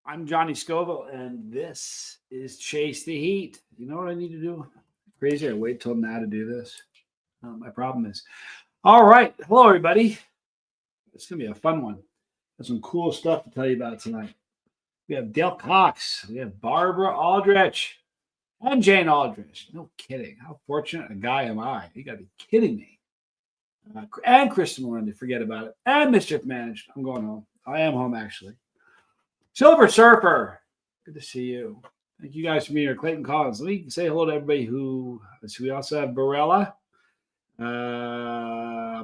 I'm Johnny Scoville, and this is Chase the Heat. You know what I need to do? Crazy. I wait till now to do this. My problem is. All right. Hello, everybody. It's going to be a fun one. There's some cool stuff to tell you about tonight. We have Dale Cox. We have Barbara Aldrich and Jane Aldrich. No kidding. How fortunate a guy am I? You got to be kidding me. And Kristen Melinda. Forget about it. And Mischief Managed. I'm going home. I am home, actually. Silver Surfer, good to see you. Thank you guys for being here. Clayton Collins. Let me say hello to everybody who. We also have Barella,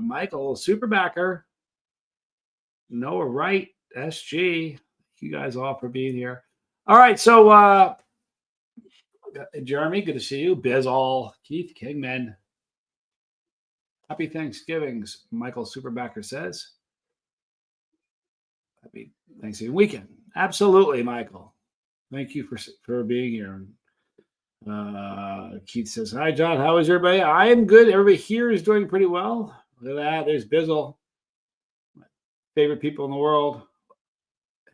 Michael Superbacker, Noah Wright, SG. Thank you guys all for being here. All right, so Jeremy, good to see you. Bizall, Keith Kingman. Happy Thanksgivings, Michael Superbacker says. Happy Thanksgiving weekend. Absolutely, Michael. Thank you for being here. Keith says, hi, John. How is everybody? I am good. Everybody here is doing pretty well. Look at that. There's Bizzle. My favorite people in the world.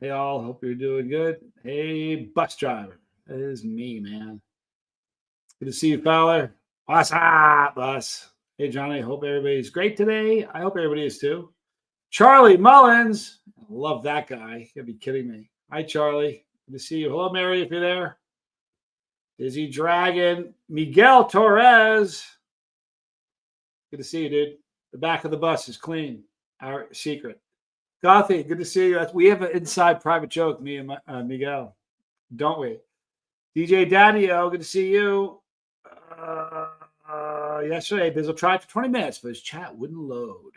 Hey, all. Hope you're doing good. Hey, bus driver. That is me, man. Good to see you, Fowler. What's up, bus? Hey, Johnny. Hope everybody's great today. I hope everybody is too. Charlie Mullins. I love that guy. You gotta be kidding me. Hi, Charlie. Good to see you. Hello, Mary, if you're there. Dizzy Dragon. Miguel Torres. Good to see you, dude. The back of the bus is clean. Our secret. Gothy, good to see you. We have an inside private joke, me and Miguel. Don't we? DJ Daddy-O, good to see you. Yesterday, Bizzle tried for 20 minutes, but his chat wouldn't load.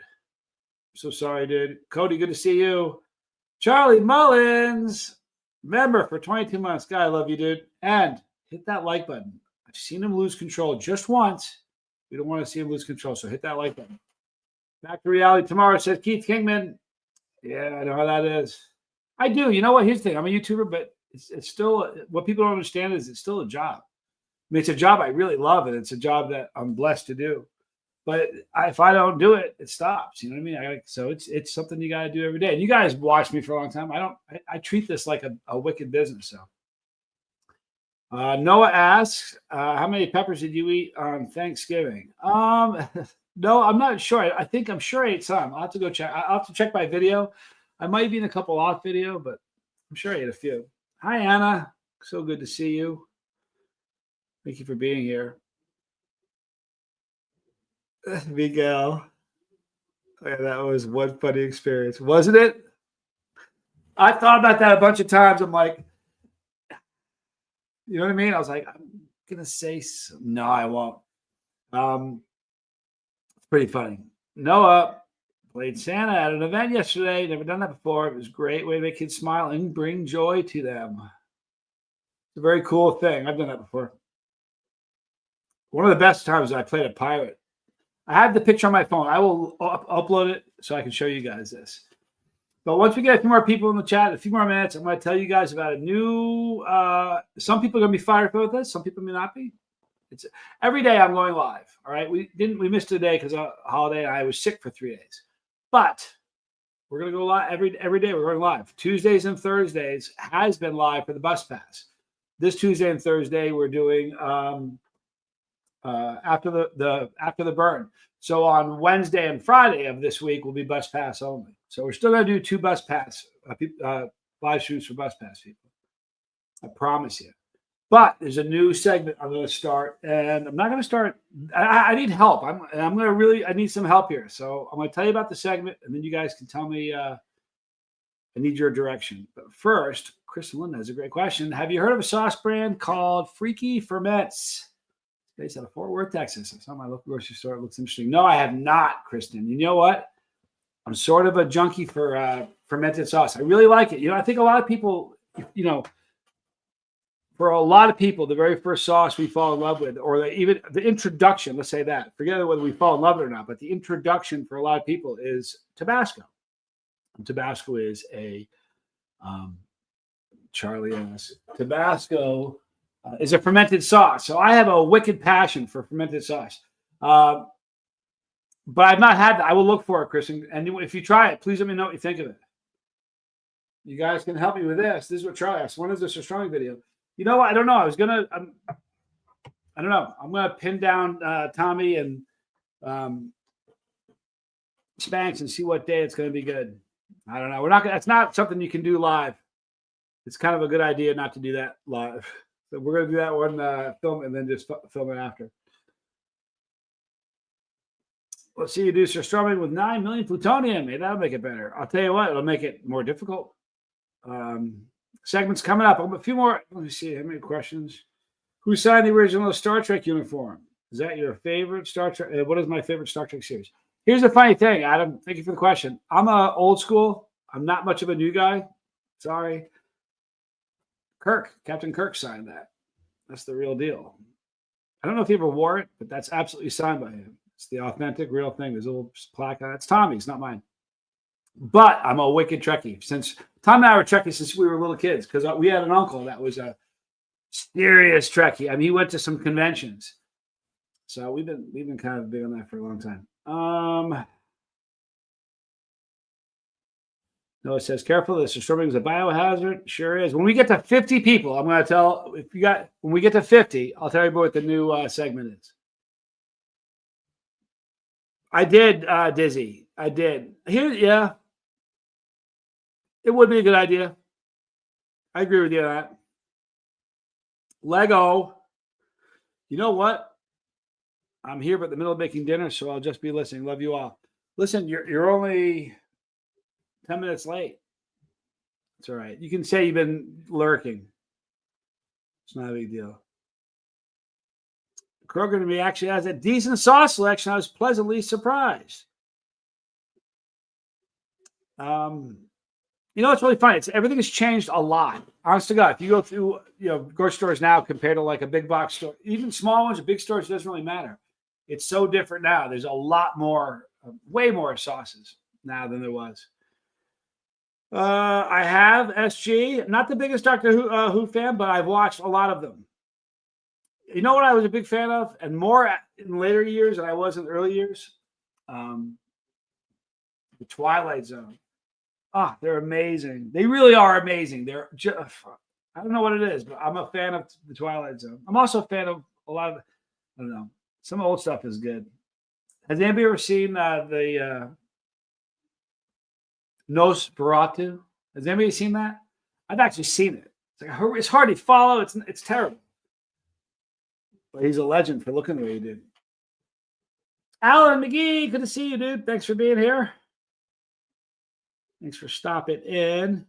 So sorry, dude. Cody, good to see you. Charlie Mullins, member for 22 months. Guy, I love you, dude. And hit that like button. I've seen him lose control just once. We don't want to see him lose control, so hit that like button. Back to reality tomorrow, says Keith Kingman. Yeah, I know how that is. I do. You know what? Here's the thing. I'm a YouTuber, but it's still, what people don't understand is it's still a job. I mean, it's a job I really love, and it's a job that I'm blessed to do. But if I don't do it, it stops. You know what I mean? So it's something you got to do every day. And you guys watch me for a long time. I treat this like a wicked business. So Noah asks, how many peppers did you eat on Thanksgiving? No, I'm not sure. I'm sure I ate some. I'll have to go check. I'll have to check my video. I might be in a couple off video, but I'm sure I ate a few. Hi, Anna. So good to see you. Thank you for being here. Miguel. Oh, yeah, that was one funny experience, wasn't it? I thought about that a bunch of times. I'm like, you know what I mean? I was like, I'm going to say no, I won't. It's pretty funny. Noah played Santa at an event yesterday. Never done that before. It was a great way to make kids smile and bring joy to them. It's a very cool thing. I've done that before. One of the best times I played a pirate. I have the picture on my phone. I will upload it so I can show you guys this. But once we get a few more people in the chat, a few more minutes, I'm going to tell you guys about a new. Some people are going to be fired up with this. Some people may not be. It's every day I'm going live. All right, we missed a day because of a holiday. And I was sick for 3 days, but we're going to go live every day. We're going live. Tuesdays and Thursdays has been live for the bus pass. This Tuesday and Thursday we're doing. After the burn. So on Wednesday and Friday of this week will be bus pass only. So we're still going to do 2 bus pass live streams for bus pass people. I promise you. But there's a new segment I'm going to start, and I'm not going to start. I need help. I need some help here. So I'm going to tell you about the segment, and then you guys can tell me. I need your direction. But first, Chris and Linda has a great question. Have you heard of a sauce brand called Freaky Ferments? Based out of Fort Worth, Texas. I saw my local grocery store. It looks interesting. No, I have not, Kristen. You know what? I'm sort of a junkie for fermented sauce. I really like it. You know, I think a lot of people, you know, for a lot of people, the very first sauce we fall in love with, or even the introduction, let's say that, forget whether we fall in love with it or not, but the introduction for a lot of people is Tabasco. And Tabasco is a, Charlie asks, Tabasco is a fermented sauce. So I have a wicked passion for fermented sauce. But I've not had that. I will look for it, Chris. And if you try it, please let me know what you think of it. You guys can help me with this. This is what Charlie asked. When is this astronomy video? You know what? I don't know. I don't know. I'm gonna pin down Tommy and Spanx and see what day it's gonna be good. I don't know. We're not gonna. That's not something you can do live. It's kind of a good idea not to do that live. So we're gonna do that one film and then just film it after. Let's see you do surströmming with 9 million plutonium. Maybe that'll make it better. I'll tell you what, it'll make it more difficult. Segments coming up. A few more. Let me see. How many questions? Who signed the original Star Trek uniform? Is that your favorite Star Trek? What is my favorite Star Trek series? Here's the funny thing, Adam. Thank you for the question. I'm a old school. I'm not much of a new guy. Sorry. Captain Kirk signed that. That's the real deal. I don't know if he ever wore it, but that's absolutely signed by him. It's the authentic, real thing. There's a little plaque on it. It's Tommy's, not mine. But I'm a wicked Trekkie. Tom and I were Trekkies since we were little kids, because we had an uncle that was a serious Trekkie. I mean, he went to some conventions. So we've been kind of big on that for a long time. No, it says careful. This surströmming is a biohazard. Sure is. When we get to 50 people, I'm going to tell. When we get to 50, I'll tell you what the new segment is. I did, Dizzy. I did. Yeah. It would be a good idea. I agree with you on that. Lego. You know what? I'm here but in the middle of making dinner, so I'll just be listening. Love you all. Listen, you're only 10 minutes late. It's all right. You can say you've been lurking. It's not a big deal. Kroger to me actually has a decent sauce selection. I was pleasantly surprised. You know, it's really funny. Everything has changed a lot. Honest to God, if you go through, grocery stores now compared to like a big box store, even small ones or big stores, it doesn't really matter. It's so different now. There's a lot more, way more sauces now than there was. I have SG, not the biggest Doctor Who fan, but I've watched a lot of them. You know what I was a big fan of, and more in later years than I was in the early years? The Twilight Zone. They're amazing. They really are amazing. They're just, I don't know what it is, but I'm a fan of the Twilight Zone. I'm also a fan of a lot of, I don't know, some old stuff is good. Has anybody ever seen the Nosferatu? Has anybody seen that? I've actually seen it. It's hard to follow. It's terrible. But he's a legend for looking the way he did. Alan McGee, good to see you, dude. Thanks for being here. Thanks for stopping in.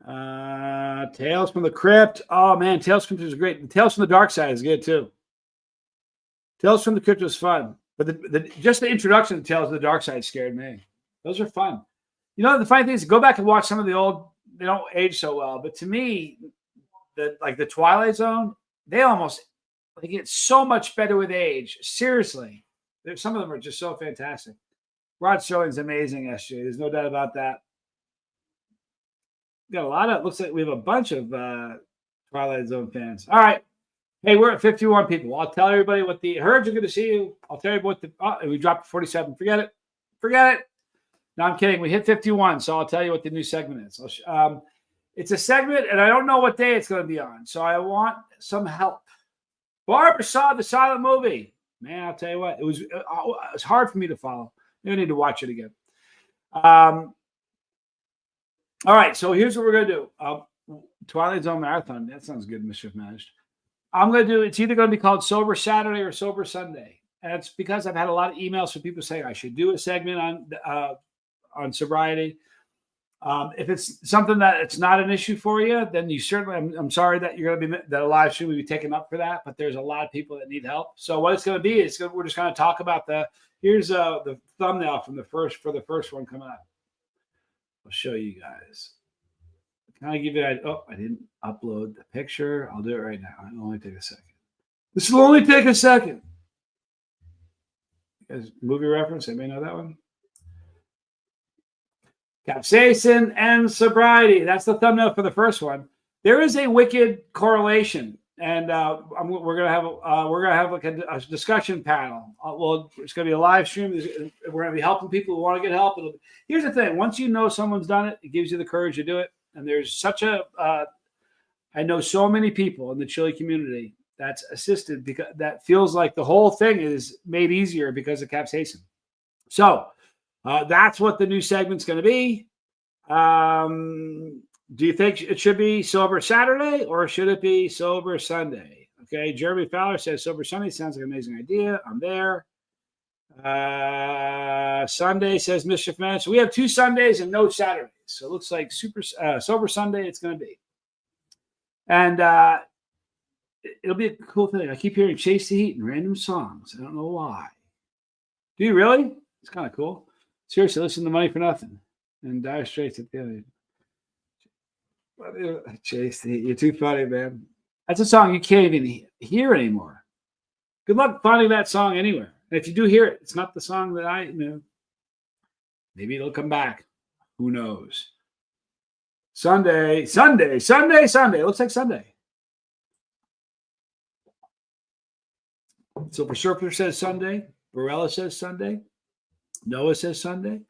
Tales from the Crypt. Oh, man, Tales from the Crypt is great. Tales from the Dark Side is good, too. Tales from the Crypt was fun. But just the introduction to Tales of the Dark Side scared me. Those are fun. You know, the funny thing is, go back and watch some of the old, they don't age so well. But to me, the Twilight Zone, they get so much better with age. Seriously. Some of them are just so fantastic. Rod Sterling's amazing, SJ. There's no doubt about that. We got a lot of, looks like we have a bunch of Twilight Zone fans. All right. Hey, we're at 51 people. I'll tell everybody what the herds are going to see you. I'll tell you what we dropped 47. Forget it. No, I'm kidding. We hit 51, so I'll tell you what the new segment is. It's a segment, and I don't know what day it's going to be on, so I want some help. Barbara saw the silent movie. Man, I'll tell you what. It was hard for me to follow. You need to watch it again. All right, so here's what we're going to do. Twilight Zone Marathon. That sounds good, Mischief Managed. I'm going to do, it's either going to be called Sober Saturday or Sober Sunday. And it's because I've had a lot of emails from people saying I should do a segment on sobriety. If it's something that it's not an issue for you, then you certainly, I'm sorry that you're going to be, that a live stream will be taken up for that, but there's a lot of people that need help. So what it's going to be is we're just going to talk about here's the thumbnail for the first one coming up. I'll show you guys. Can I give you I didn't upload the picture. I'll do it right now. It'll only take a second. This will only take a second. You guys, movie reference, anybody know that one? Capsaicin and sobriety. That's the thumbnail for the first one. There is a wicked correlation and we're gonna have like a discussion panel. Well, it's gonna be a live stream. We're gonna be helping people who want to get help. Here's the thing: once you know someone's done it, it gives you the courage to do it. And there's such a I know so many people in the chili community that's assisted because that feels like the whole thing is made easier because of capsaicin. So that's what the new segment's going to be. Do you think it should be Sober Saturday or should it be Sober Sunday? Okay, Jeremy Fowler says Sober Sunday sounds like an amazing idea. I'm there. Sunday says Mischief Man. So we have 2 Sundays and no Saturdays. So it looks like Sober Sunday it's going to be. And it'll be a cool thing. I keep hearing Chase the Heat and random songs. I don't know why. Do you really? It's kind of cool. Seriously, listen to Money for Nothing and Dire Straits at the end. Chase the Heat. You're too funny, man. That's a song you can't even hear anymore. Good luck finding that song anywhere. And if you do hear it, it's not the song that I know. Maybe it'll come back. Who knows? Sunday. It looks like Sunday. Silver Surfer says Sunday. Barella says Sunday. Noah says Sunday.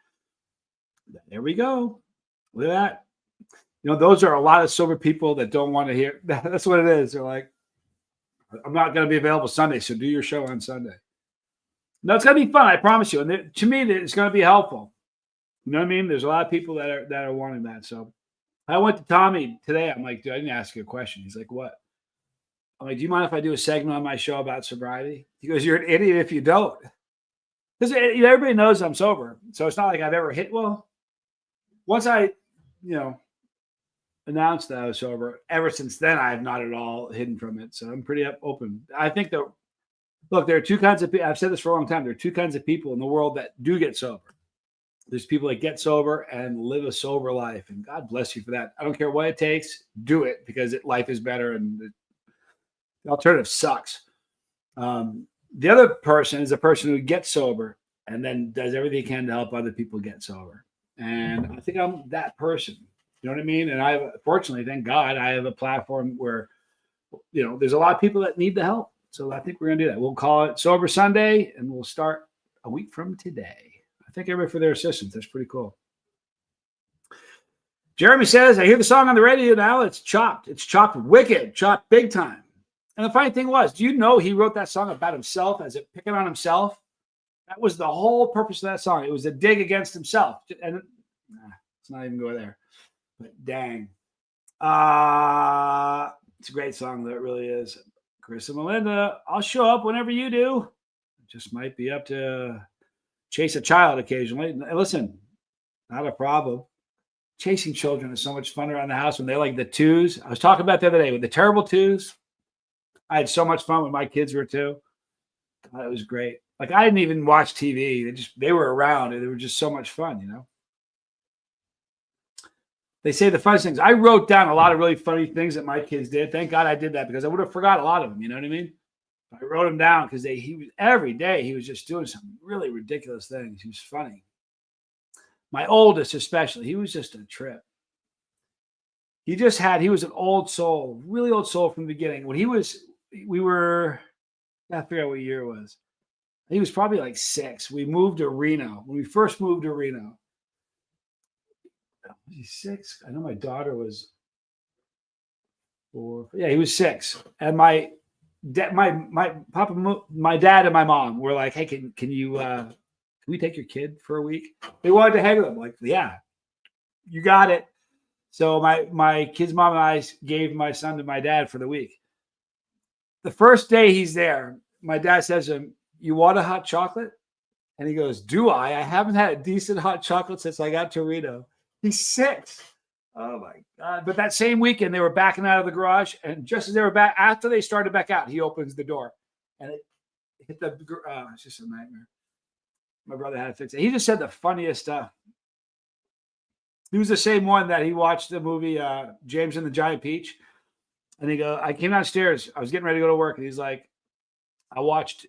There we go. Look at that. You know, those are a lot of sober people that don't want to hear. That's what it is. They're like, I'm not going to be available Sunday, so do your show on Sunday. No, it's going to be fun. I promise you. And to me, it's going to be helpful. You know what I mean? There's a lot of people that are wanting that. So I went to Tommy today. I'm like, dude, I didn't ask you a question. He's like, what? I'm like, do you mind if I do a segment on my show about sobriety? He goes, you're an idiot if you don't. Because everybody knows I'm sober. So it's not like I've ever hit. Well, once I, announced that I was sober, ever since then, I have not at all hidden from it. So I'm pretty open. I think that, look, there are 2 kinds of people. I've said this for a long time. There are 2 kinds of people in the world that do get sober. There's people that get sober and live a sober life. And God bless you for that. I don't care what it takes. Do it because life is better and the alternative sucks. The other person is a person who gets sober and then does everything he can to help other people get sober. And I think I'm that person. You know what I mean? And fortunately, thank God, I have a platform where, there's a lot of people that need the help. So I think we're going to do that. We'll call it Sober Sunday, and we'll start a week from today. I thank everybody for their assistance. That's pretty cool. Jeremy says, I hear the song on the radio now. It's chopped. It's chopped wicked, chopped big time. And the funny thing was, do you know he wrote that song about himself, as it picking on himself? That was the whole purpose of that song. It was a dig against himself. And let's not even go there. But dang. It's a great song, though. It really is. Chris and Melinda, I'll show up whenever you do. Just might be up to chase a child occasionally. And listen, not a problem. Chasing children is so much fun around the house when they're like the 2s. I was talking about the other day with the terrible 2s. I had so much fun when my kids were 2. God, it was great. Like, I didn't even watch TV. They were around and they were just so much fun, They say the funniest things. I wrote down a lot of really funny things that my kids did. Thank God I did that because I would have forgot a lot of them. You know what I mean? I wrote them down because every day he was just doing some really ridiculous things. He was funny. My oldest, especially, he was just a trip. He was an old soul, really old soul from the beginning. When I figure out what year it was. He was probably like 6. We moved to Reno. When we first moved to Reno. Was he 6? I know my daughter was 4. Yeah, he was 6. And my dad and my mom were like, "Hey, can we take your kid for a week?" They wanted to hang with him. Like, yeah, you got it. So my kid's mom and I gave my son to my dad for the week. The first day he's there, my dad says to him, "You want a hot chocolate?" And he goes, "Do I? I haven't had a decent hot chocolate since I got to Reno." He's 6. Oh, my God. But that same weekend, they were backing out of the garage. And just as they were back, after they started back out, he opens the door. And it hit the it's just a nightmare. My brother had to fix it. He just said the funniest stuff. He was the same one that he watched the movie James and the Giant Peach. And I came downstairs. I was getting ready to go to work. And he's like, I watched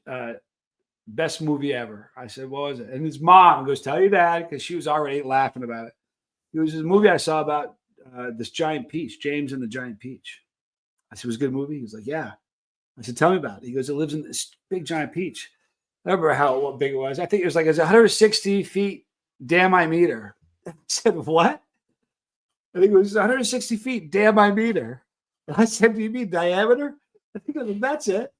best movie ever. I said, what was it? And his mom goes, tell your dad, because she was already laughing about it. It was this movie I saw about this giant peach, James and the Giant Peach. I said, it was a good movie? He was like, yeah. I said, tell me about it. He goes, it lives in this big giant peach. I remember what big it was. I think it was 160 feet diameter. I said, what? I think it was 160 feet diameter. I said, do you mean diameter? I think that's it.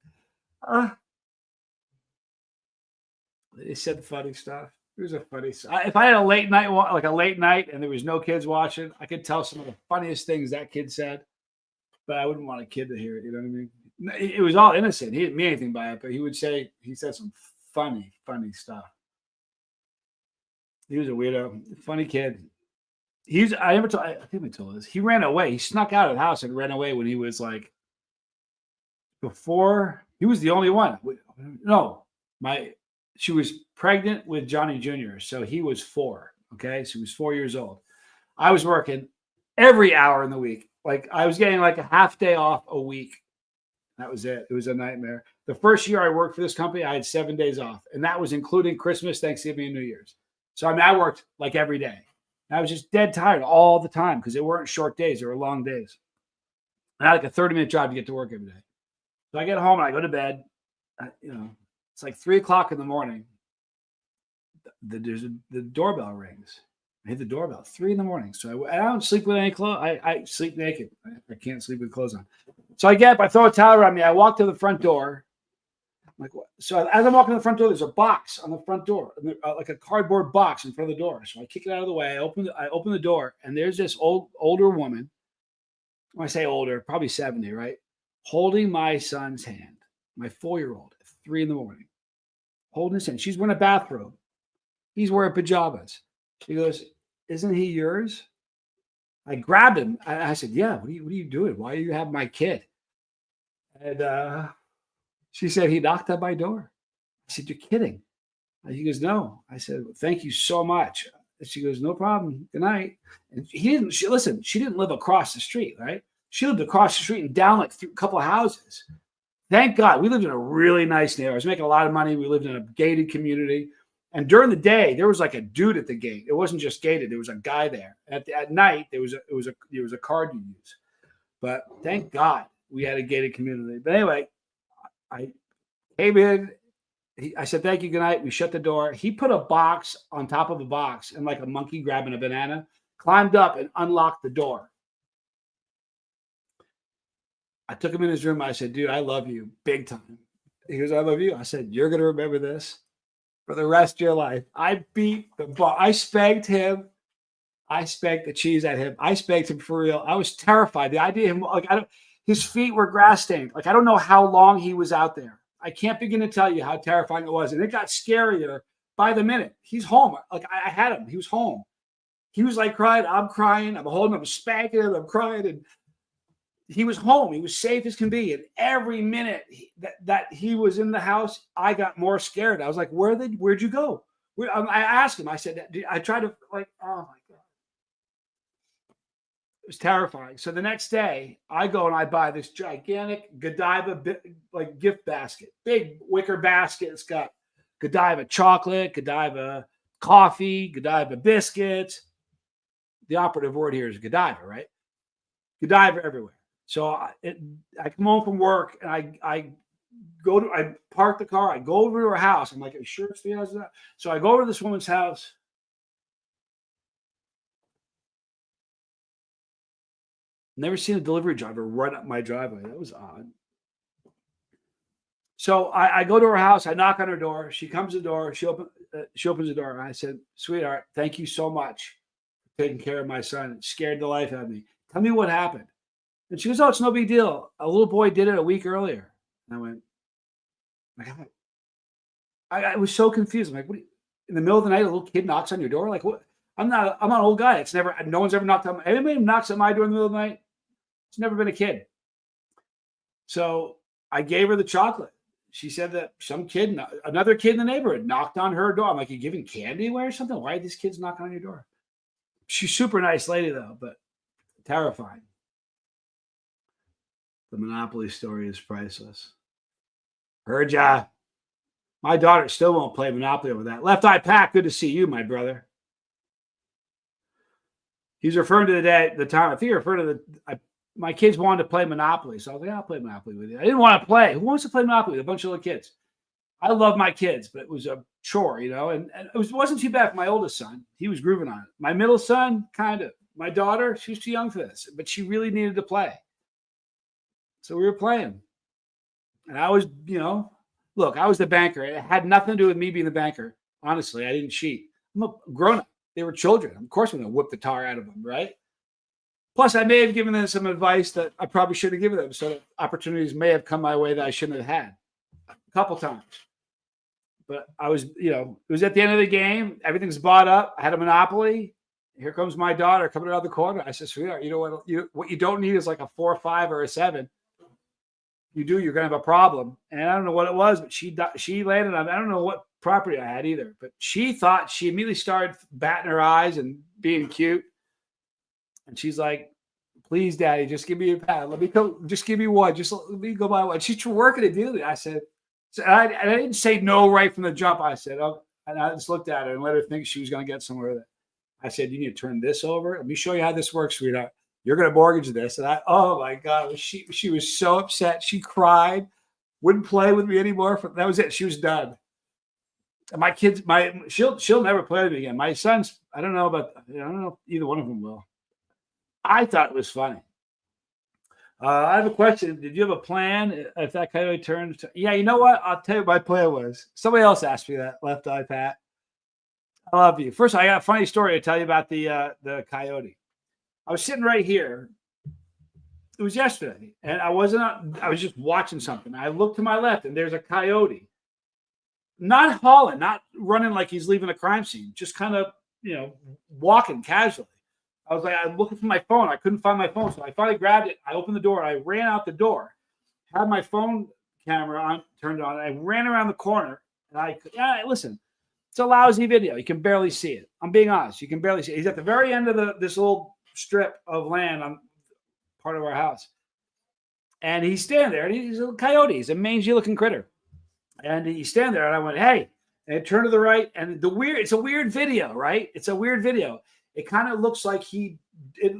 They said funny stuff. It was a funny. If I had a late night, and there was no kids watching, I could tell some of the funniest things that kid said. But I wouldn't want a kid to hear it. You know what I mean? It was all innocent. He didn't mean anything by it, but he said some funny stuff. He was a weirdo, funny kid. I think I told this. He ran away. He snuck out of the house and ran away when he was like, before he was the only one. No, she was pregnant with Johnny Jr. So he was 4. Okay. So he was 4 years old. I was working every hour in the week. Like I was getting like a half day off a week. That was it. It was a nightmare. The first year I worked for this company, I had 7 days off, and that was including Christmas, Thanksgiving, and New Year's. So I worked like every day. And I was just dead tired all the time because they weren't short days; they were long days. And I had like a 30-minute drive to get to work every day. So I get home and I go to bed. It's like 3:00 in the morning. The doorbell rings. I hit the doorbell 3 a.m. So I don't sleep with any clothes. I sleep naked. I can't sleep with clothes on. So I get up, I throw a towel around me. I walk to the front door. I'm like, what? So as I'm walking to the front door, there's a box on the front door, like a cardboard box in front of the door. So I kick it out of the way. I open the door, and there's this older woman. When I say older, probably 70, right? Holding my son's hand, my 4-year-old, at 3 a.m. Holding his hand. She's wearing a bathrobe. He's wearing pajamas. She goes, isn't he yours? I grabbed him. I said, yeah, what are you doing? Why do you have my kid? And she said, he knocked on my door. I said, you're kidding. And he goes, no. I said, well, thank you so much. And she goes, no problem. Good night. And she didn't live across the street, right? She lived across the street and down like a couple of houses. Thank God. We lived in a really nice neighborhood. I was making a lot of money. We lived in a gated community. And during the day, there was like a dude at the gate. It wasn't just gated. There was a guy there. At night, there was a card you use. But thank God we had a gated community. But anyway, I came in. I said, thank you, good night. We shut the door. He put a box on top of a box and like a monkey grabbing a banana, climbed up and unlocked the door. I took him in his room. I said, dude, I love you big time. He goes, I love you. I said, you're going to remember this for the rest of your life. I beat the ball. I spanked him. I spanked the cheese at him. I spanked him for real. I was terrified. The idea of him, his feet were grass stained. Like, I don't know how long he was out there. I can't begin to tell you how terrifying it was. And it got scarier by the minute. He's home. Like, I had him. He was home. He was like crying. I'm crying. I'm holding him. I'm spanking him. I'm crying. And he was home. He was safe as can be. And every minute that he was in the house, I got more scared. I was like, where'd you go? I asked him. I said, I tried to, like, oh my God. It was terrifying. So the next day, I go and I buy this gigantic Godiva gift basket, big wicker basket. It's got Godiva chocolate, Godiva coffee, Godiva biscuits. The operative word here is Godiva, right? Godiva everywhere. So I come home from work and I park the car. I go over to her house. I'm like, are you sure it's the house? So I go over to this woman's house. Never seen a delivery driver run up my driveway. That was odd. So I go to her house. I knock on her door. She comes to the door. She opens the door. And I said, sweetheart, thank you so much for taking care of my son. It scared the life out of me. Tell me what happened. And she goes, oh, it's no big deal. A little boy did it a week earlier. And I went, my God. I was so confused. I'm like, what? In the middle of the night, a little kid knocks on your door? Like, what? I'm not an old guy. No one's ever knocked on anybody who knocks at my door in the middle of the night. It's never been a kid. So I gave her the chocolate. She said that another kid in the neighborhood knocked on her door. I'm like, you giving candy away or something? Why are these kids knocking on your door? She's super nice lady though, but terrifying. The Monopoly story is priceless. Heard ya. My daughter still won't play Monopoly over that. Left Eye Pack, good to see you, my brother. He's referring to the time. I think you're referring to my kids wanted to play Monopoly. So I was like, I'll play Monopoly with you. I didn't want to play. Who wants to play Monopoly with a bunch of little kids? I love my kids, but it was a chore, and it wasn't too bad for my oldest son. He was grooving on it. My middle son, kind of. My daughter, she's too young for this, but she really needed to play. So we were playing. And I was, look, I was the banker. It had nothing to do with me being the banker. Honestly, I didn't cheat. I'm a grown up. They were children. Of course, I'm going to whip the tar out of them, right? Plus, I may have given them some advice that I probably should have given them. So opportunities may have come my way that I shouldn't have had a couple times. But I was, it was at the end of the game. Everything's bought up. I had a Monopoly. Here comes my daughter coming around the corner. I said, sweetheart, you know what you don't need is like a 4 or 5 or a 7. You do, you're going to have a problem. And I don't know what it was, but she landed on, I don't know what property I had either, but she immediately started batting her eyes and being cute. And she's like, please, Daddy, just give me a pad. Let me go. Just give me one. Just let me go buy one. She's working it daily. I said, I didn't say no right from the jump. I said, oh, and I just looked at her and let her think she was going to get somewhere with it. I said, you need to turn this over. Let me show you how this works, sweetheart. You're going to mortgage this. And oh my God, she was so upset. She cried, wouldn't play with me anymore. That was it. She was done. And my kids, she'll never play with me again. My sons, I don't know if either one of them will. I thought it was funny. I have a question. Did you have a plan if that coyote turned? Yeah, you know what? I'll tell you what my plan was. Somebody else asked me that. Left eye, Pat. I love you. First, I got a funny story to tell you about the coyote. I was sitting right here. It was yesterday, and I was just watching something. I looked to my left, and there's a coyote. Not hauling, not running like he's leaving a crime scene, just kind of, walking casually. I was like, I'm looking for my phone. I couldn't find my phone. So I finally grabbed it. I opened the door. I ran out the door, had my phone camera turned on. I ran around the corner. And listen, it's a lousy video. You can barely see it. I'm being honest. You can barely see it. He's at the very end of this little strip of land on part of our house. And he's standing there. And he's a coyote. He's a mangy looking critter. And he's standing there. And I went, hey. And I turned to the right. And it's a weird video, right? It's a weird video. It kind of looks like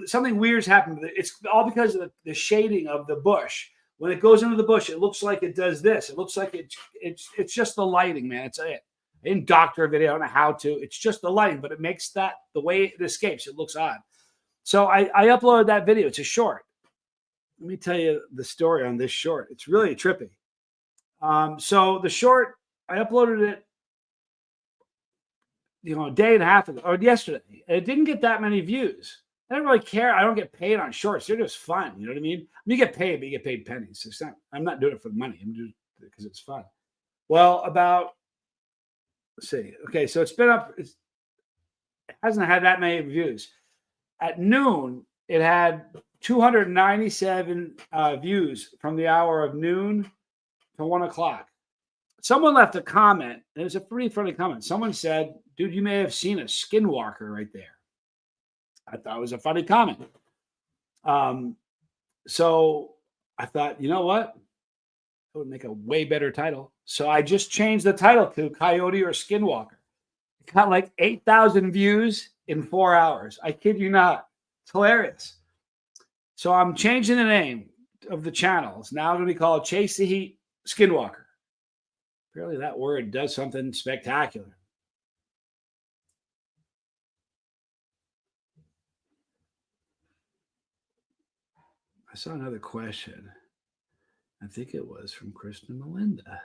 something weird's happened. It's all because of the shading of the bush. When it goes into the bush, it looks like it does this. It looks like it's just the lighting, man. It's it. I didn't doctor a video. I don't know how to. It's just the lighting, but it makes the way it escapes. It looks odd. So I uploaded that video. It's a short. Let me tell you the story on this short. It's really trippy. So the short, I uploaded it, a day and a half ago, or yesterday. It didn't get that many views. I don't really care. I don't get paid on shorts. They're just fun. You know what I mean? You get paid, but you get paid pennies. I'm not doing it for the money. I'm doing it because it's fun. Well, let's see. Okay, so it's been up. It hasn't had that many views. At noon, it had 297 views from the hour of noon to 1 o'clock. Someone left a comment. It was a pretty funny comment. Someone said, dude, you may have seen a Skinwalker right there. I thought it was a funny comment. So I thought, you know what? That would make a way better title. So I just changed the title to Coyote or Skinwalker. It got like 8,000 views in 4 hours. I kid you not. It's hilarious. So I'm changing the name of the channel. It's now going to be called Chase the Heat Skinwalker. Apparently that word does something spectacular. I saw another question. I think it was from Kristen Melinda.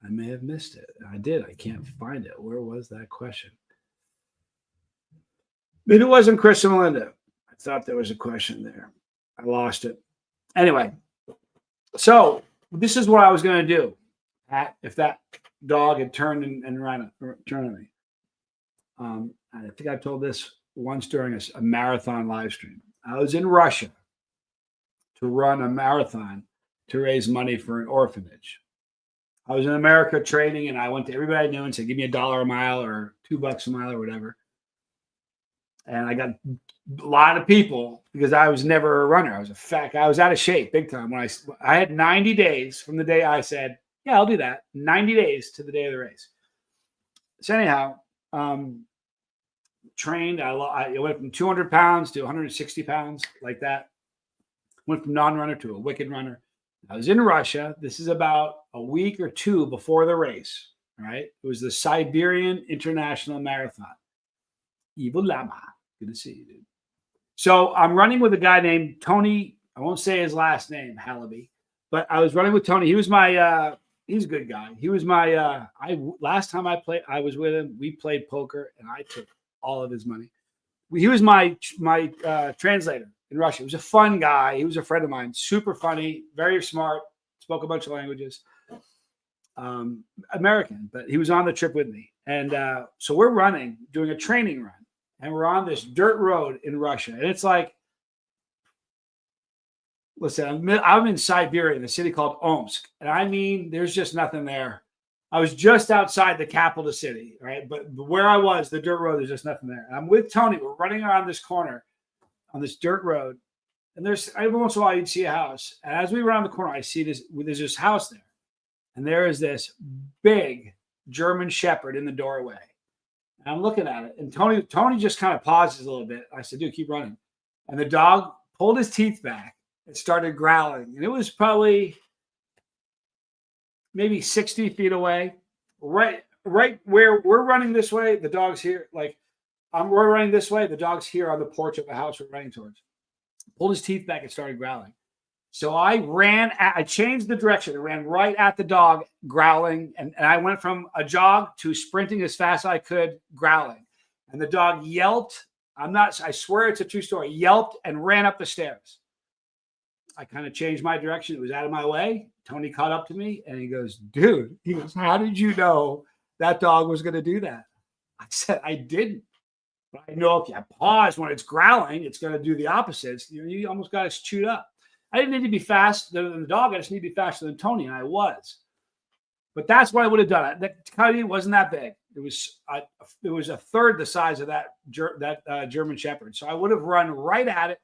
I may have missed it. I did. I can't find it. Where was that question? Maybe it wasn't Kristen Melinda. I thought there was a question there. I lost it. Anyway, so this is what I was going to do. If that dog had turned and turned on me. I think I've told this once during a marathon live stream. I was in Russia to run a marathon to raise money for an orphanage. I was in America training, and I went to everybody I knew and said, give me $1 a mile or $2 a mile or whatever. And I got a lot of people because I was never a runner. I was a fat guy. I was out of shape big time. When I had 90 days from the day I said, yeah, I'll do that. 90 days to the day of the race. So anyhow, trained. I went from 200 pounds to 160 pounds like that. Went from non-runner to a wicked runner. I was in Russia. This is about a week or two before the race. Right? It was the Siberian International Marathon. Evil Lama. Good to see you, dude. So I'm running with a guy named Tony. I won't say his last name, Hallaby, but I was running with Tony. He was my, he's a good guy. He was my, last time I was with him, we played poker and I took all of his money. He was my translator in Russia. He was a fun guy. He was a friend of mine, super funny, very smart, spoke a bunch of languages. American, but he was on the trip with me. And so we're doing a training run, and we're on this dirt road in Russia. And it's like, listen, I'm in Siberia, in a city called Omsk. And I mean, there's just nothing there. I was just outside the capital city, right? But where I was, the dirt road, there's just nothing there. And I'm with Tony. We're running around this corner on this dirt road. And there's, every once in a while, you'd see a house. And as we round the corner, I see there's this house there. And there is this big German Shepherd in the doorway. And I'm looking at it. And Tony just kind of pauses a little bit. I said, dude, keep running. And the dog pulled his teeth back and started growling. And it was probably maybe 60 feet away. Right where we're running this way, the dog's here. Like, we're running this way. The dog's here on the porch of the house we're running towards. Pulled his teeth back and started growling. So I changed the direction. I ran right at the dog, growling. And I went from a jog to sprinting as fast as I could, growling. And the dog yelped. I swear it's a true story, yelped and ran up the stairs. I kind of changed my direction. It was out of my way. Tony caught up to me and he goes, dude, how did you know that dog was going to do that? I said, I didn't. But I know if you pause when it's growling, it's going to do the opposite. You almost got us chewed up. I didn't need to be faster than the dog. I just need to be faster than Tony, and I was. But that's what I would have done. That Coyote wasn't that big. It was a third the size of that German Shepherd. So I would have run right at it,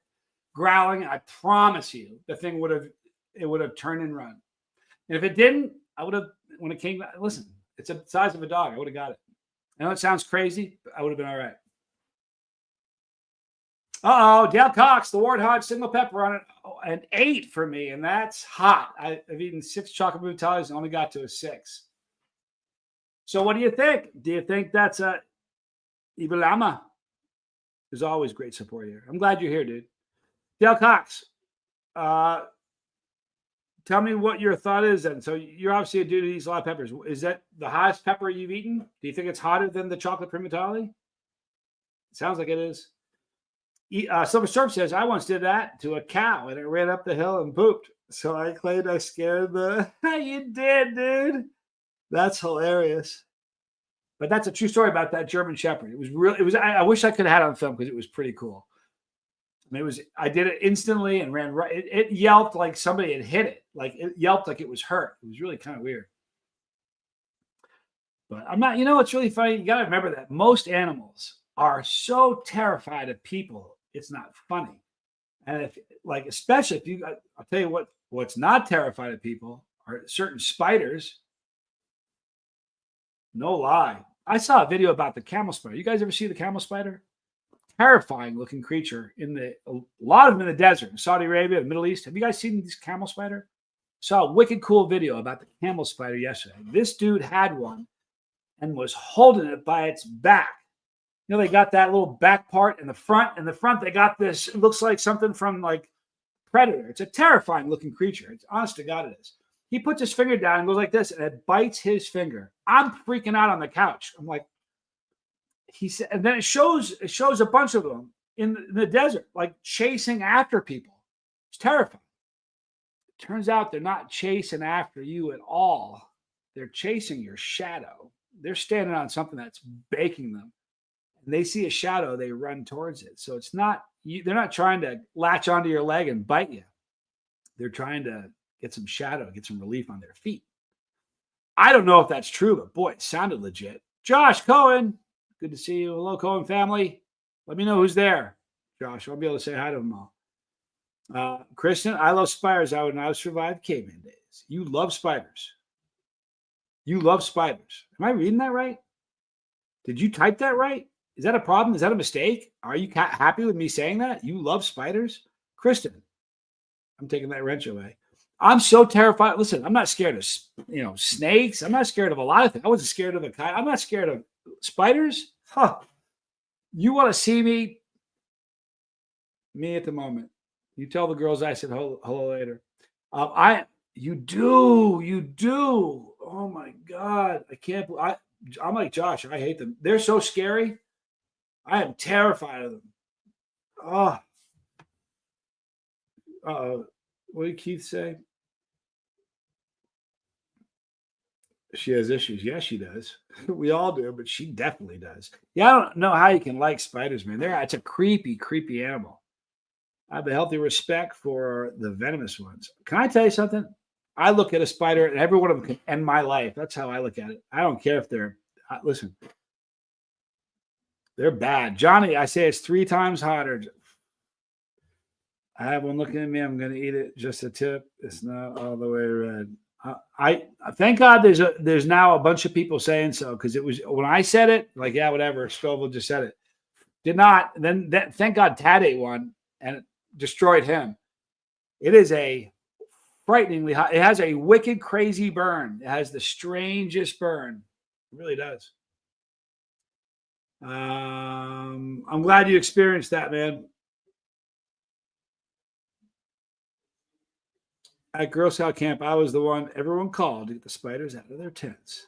growling. And I promise you, the thing would have turned and run. And if it didn't, I would have. When it came, listen, it's the size of a dog. I would have got it. I know it sounds crazy, but I would have been all right. Dale Cox, the Warthog single pepper on it, an 8 for me, and that's hot. I've eaten 6 chocolate brutales and only got to a 6. So what do you think? Do you think that's a Ibalama? There's always great support here. I'm glad you're here, dude. Dale Cox, tell me what your thought is then. So you're obviously a dude who eats a lot of peppers. Is that the hottest pepper you've eaten? Do you think it's hotter than the chocolate primatale? It sounds like it is. Silver Surf says, I once did that to a cow and it ran up the hill and pooped. So I claimed I scared the... You did, dude. That's hilarious. But that's a true story about that German Shepherd. It was really... I wish I could have had it on film because it was pretty cool. I mean, I did it instantly and ran right. It yelped like somebody had hit it. Like it yelped like it was hurt. It was really kind of weird. But I'm not... it's really funny. You got to remember that most animals are so terrified of people. It's not funny. And especially if I'll tell you what's not terrified of people are certain spiders. No lie. I saw a video about the camel spider. You guys ever see the camel spider? Terrifying looking creature a lot of them in the desert, in Saudi Arabia, the Middle East. Have you guys seen this camel spider? Saw a wicked cool video about the camel spider yesterday. This dude had one and was holding it by its back. They got that little back part in the front. In the front, they got this. It looks like something from like Predator. It's a terrifying looking creature. It's honest to God, it is. He puts his finger down and goes like this, and it bites his finger. I'm freaking out on the couch. I'm like, he said, and then it shows a bunch of them in the desert, like chasing after people. It's terrifying. It turns out they're not chasing after you at all. They're chasing your shadow. They're standing on something that's baking them. And they see a shadow, they run towards it. So it's not, they're not trying to latch onto your leg and bite you. They're trying to get some shadow, get some relief on their feet. I don't know if that's true, but boy, it sounded legit. Josh Cohen, good to see you. Hello, Cohen family. Let me know who's there. Josh, I'll be able to say hi to them all. Kristen, I love spiders. I would not have survived caveman days. You love spiders. You love spiders. Am I reading that right? Did you type that right? Is that a problem? Is that a mistake? Are you happy with me saying that? You love spiders? Kristen, I'm taking that wrench away. I'm so terrified. Listen, I'm not scared of snakes. I'm not scared of a lot of things. I wasn't scared of the kite. I'm not scared of spiders. Huh. You want to see me? Me at the moment. You tell the girls I said hello later. You do. Oh my God. I can't. I'm like Josh. I hate them. They're so scary. I am terrified of them. Oh. What did Keith say? She has issues. Yeah, she does. We all do, but she definitely does. Yeah, I don't know how you can like spiders, man. It's a creepy, creepy animal. I have a healthy respect for the venomous ones. Can I tell you something? I look at a spider, and every one of them can end my life. That's how I look at it. I don't care if they're listen. They're bad, Johnny. I say it's 3 times hotter. I have one looking at me. I'm going to eat it. Just a tip. It's not all the way red. I thank God there's now a bunch of people saying so, because it was when I said it, like, yeah, whatever. Stovall just said it. Did not. Then thank God Tad ate one and it destroyed him. It is a frighteningly hot. It has a wicked, crazy burn. It has the strangest burn. It really does. I'm glad you experienced that, man. At Girl Scout camp, I was the one everyone called to get the spiders out of their tents.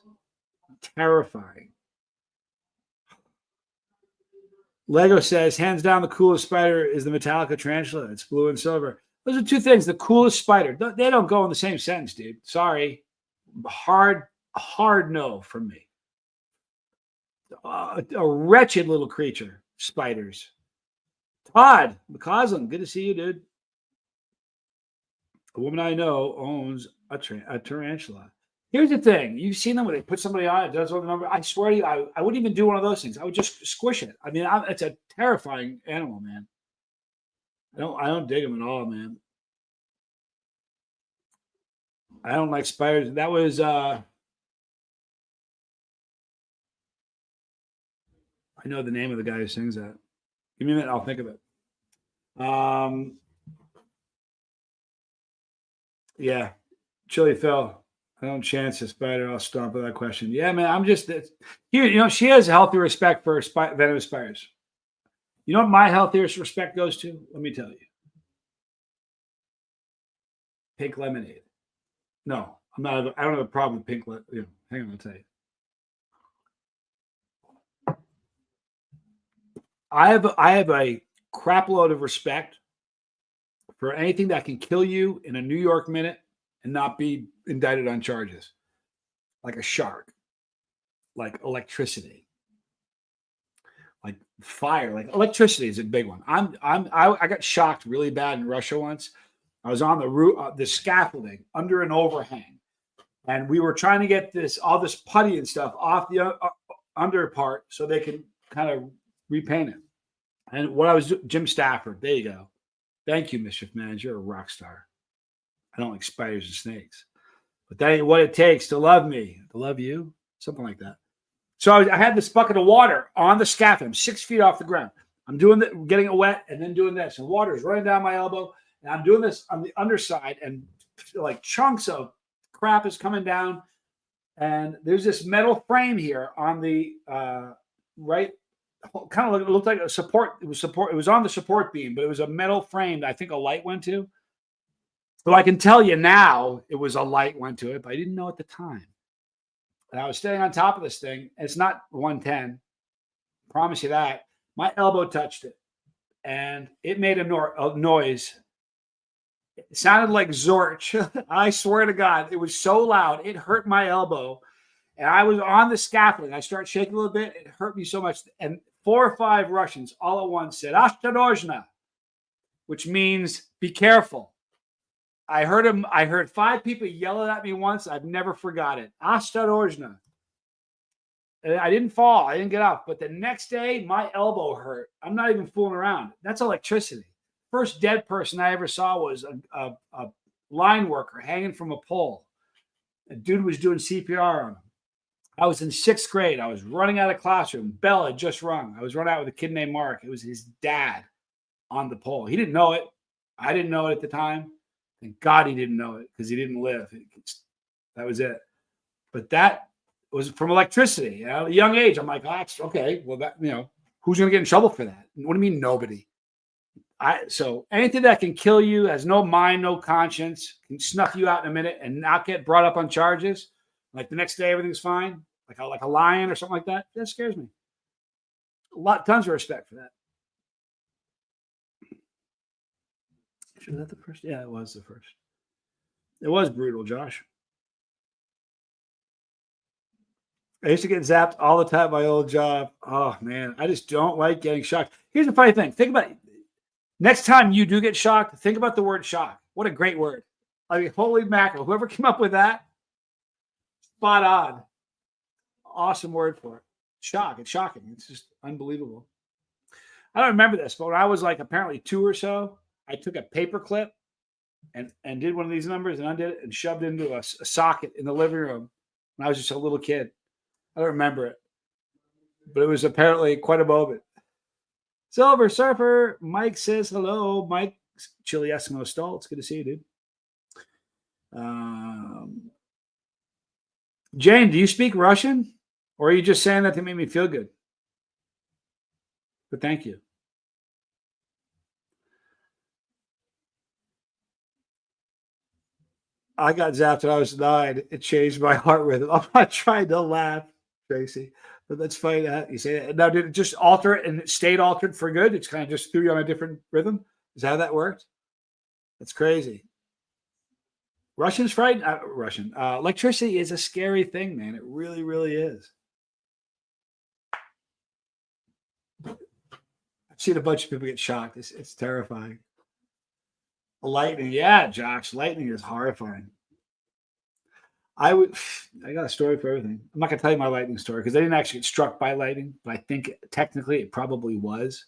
Terrifying. Lego says, hands down, the coolest spider is the Metallica tarantula. It's blue and silver. Those are 2 things. The coolest spider. They don't go in the same sentence, dude. Sorry. Hard no from me. A wretched little creature. Spiders. Todd McCausland, good to see you, dude. A woman I know owns a tarantula. Here's the thing. You've seen them when they put somebody on it, does all the number. I swear to you, I wouldn't even do one of those things. I would just squish it. I mean, it's a terrifying animal, man. I don't dig them at all, man. I don't like spiders. That was I know the name of the guy who sings that. Give me a minute, I'll think of it. Yeah, Chili Phil. I don't chance a spider. I'll stop with that question. Yeah, man. I'm just here. She has a healthy respect for venomous spiders. You know what my healthiest respect goes to? Let me tell you. Pink lemonade. No, I'm not. I don't have a problem with pink lemonade. Hang on, I'll tell you. I have a crap load of respect for anything that can kill you in a New York minute and not be indicted on charges, like a shark, like electricity, like fire. Like electricity is a big one. I got shocked really bad in Russia once. I was on the roof, the scaffolding under an overhang, and we were trying to get all this putty and stuff off the under part so they could kind of repaint it. And what I was doing, Jim Stafford, there you go. Thank you, Mischief Manager, a rock star. I don't like spiders and snakes, but that ain't what it takes to love me, to love you, something like that. So I had this bucket of water on the scaffold. I'm 6 feet off the ground. I'm getting it wet and then doing this. And water is running down my elbow. And I'm doing this on the underside, and like chunks of crap is coming down. And there's this metal frame here on the right. Kind of looked like a support. It was on the support beam, but it was a metal frame that I think a light went to. So I can tell you now it was a light went to it, but I didn't know at the time. And I was standing on top of this thing. It's not 110. Promise you that. My elbow touched it, and it made a noise. It sounded like Zorch. I swear to God, it was so loud. It hurt my elbow. And I was on the scaffolding. I started shaking a little bit. It hurt me so much. And 4 or 5 Russians all at once said, "Ostorojna," which means be careful. I heard 5 people yelling at me once. I've never forgot it. Ostorojna. And I didn't fall. I didn't get off. But the next day, my elbow hurt. I'm not even fooling around. That's electricity. First dead person I ever saw was a line worker hanging from a pole. A dude was doing CPR on him. I was in 6th grade. I was running out of classroom. Bell had just rung. I was running out with a kid named Mark. It was his dad on the pole. He didn't know it. I didn't know it at the time. Thank God he didn't know it because he didn't live. That was it. But that was from electricity. At a young age, I'm like, oh, that's okay. Well, that, who's going to get in trouble for that? What do you mean nobody? So anything that can kill you, has no mind, no conscience, can snuff you out in a minute and not get brought up on charges, like the next day everything's fine, like a lion or something like that, that scares me. Tons of respect for that. Was that the first? Yeah, it was the first. It was brutal, Josh. I used to get zapped all the time at my old job. Oh, man. I just don't like getting shocked. Here's the funny thing. Think about it. Next time you do get shocked, think about the word shock. What a great word. I mean, holy mackerel. Whoever came up with that, spot on. Awesome word for it. Shock. It's shocking. It's just unbelievable. I don't remember this, but when I was like apparently 2 or so, I took a paper clip and did one of these numbers and undid it and shoved it into a socket in the living room when I was just a little kid. I don't remember it, but it was apparently quite a moment. Silver Surfer, Mike says hello. Mike, Chili Eskimo Stall. It's good to see you, dude. Jane, do you speak Russian? Or are you just saying that to make me feel good? But thank you. I got zapped when I was 9. It changed my heart rhythm. I'm not trying to laugh, Tracy, but that's funny that you say that. Now, did it just alter it and it stayed altered for good? It's kind of just threw you on a different rhythm? Is that how that worked? That's crazy. Russian's frightening. Electricity is a scary thing, man. It really, really is. I've seen a bunch of people get shocked. It's terrifying. Lightning, yeah, Josh. Lightning is horrifying. I got a story for everything. I'm not gonna tell you my lightning story because I didn't actually get struck by lightning, but I think technically it probably was.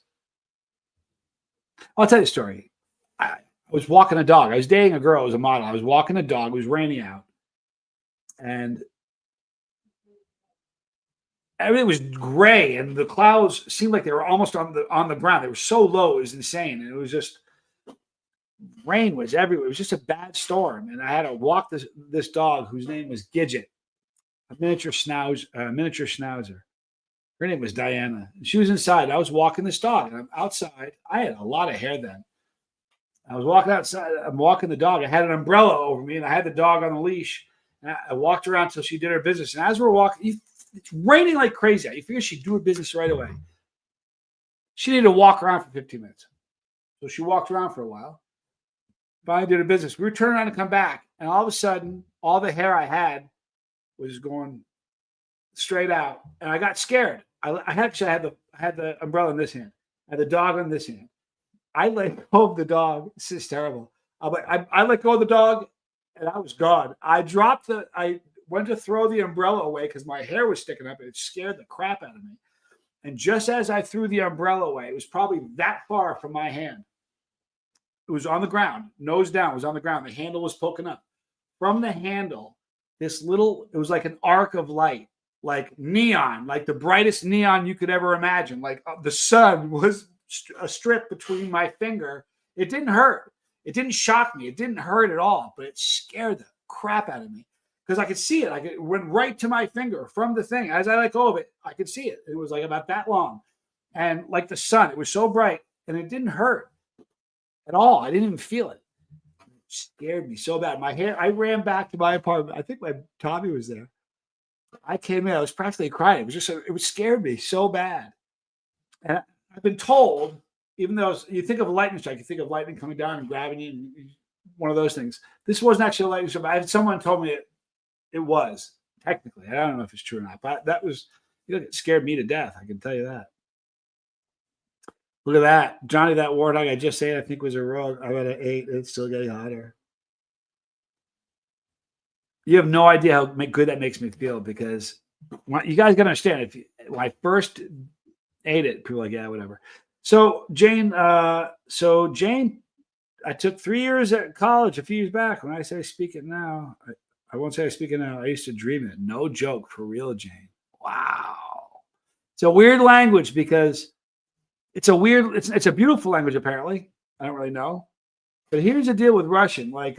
I'll tell you a story. I was walking a dog. I was dating a girl. It was a model. I was walking a dog. It was raining out, and everything was gray, and the clouds seemed like they were almost on the ground. They were so low, it was insane, and it was just. Rain was everywhere. It was just a bad storm, and I had to walk this dog whose name was Gidget, a miniature schnauzer. Her name was Diana. She was inside. I was walking this dog, and I'm outside. I had a lot of hair then. I was walking outside. I'm walking the dog. I had an umbrella over me, and I had the dog on the leash. And I walked around until she did her business. And as we're walking, it's raining like crazy. You figure she'd do her business right away. She needed to walk around for 15 minutes. So she walked around for a while. Finally did her business. We were turning around to come back, and all of a sudden, all the hair I had was going straight out, and I got scared. I had the umbrella in this hand. I had the dog in this hand. I let go of the dog. This is terrible. I let go of the dog, and I was gone. I went to throw the umbrella away because my hair was sticking up, and it scared the crap out of me. And just as I threw the umbrella away, it was probably that far from my hand. It was on the ground, nose down, it was on the ground. The handle was poking up. From the handle, it was like an arc of light, like neon, like the brightest neon you could ever imagine. Like the sun was a strip between my finger. It didn't hurt. It didn't shock me. It didn't hurt at all, but it scared the crap out of me because I could see it. Like it went right to my finger from the thing. As I let go of it, I could see it. It was like about that long. And like the sun, it was so bright and it didn't hurt at all. I didn't even feel it. It scared me so bad. My hair, I ran back to my apartment. I think my Tommy was there. I came in, I was practically crying. It scared me so bad. And I've been told, even though you think of a lightning strike, you think of lightning coming down and grabbing you, and one of those things. This wasn't actually a lightning strike. I had someone told me it was, technically. I don't know if it's true or not, but it scared me to death. I can tell you that. Look at that. Johnny, that warthog I just said, I think was a rogue. I got an 8. It's still getting hotter. You have no idea how good that makes me feel because you guys got to understand. When I first ate it, people were like, yeah, whatever. So Jane, I took 3 years at college a few years back. When I say I speak it now, I won't say I speak it now. I used to dream it. No joke, for real, Jane. Wow. It's a weird language because it's a beautiful language, apparently. I don't really know. But here's the deal with Russian. Like,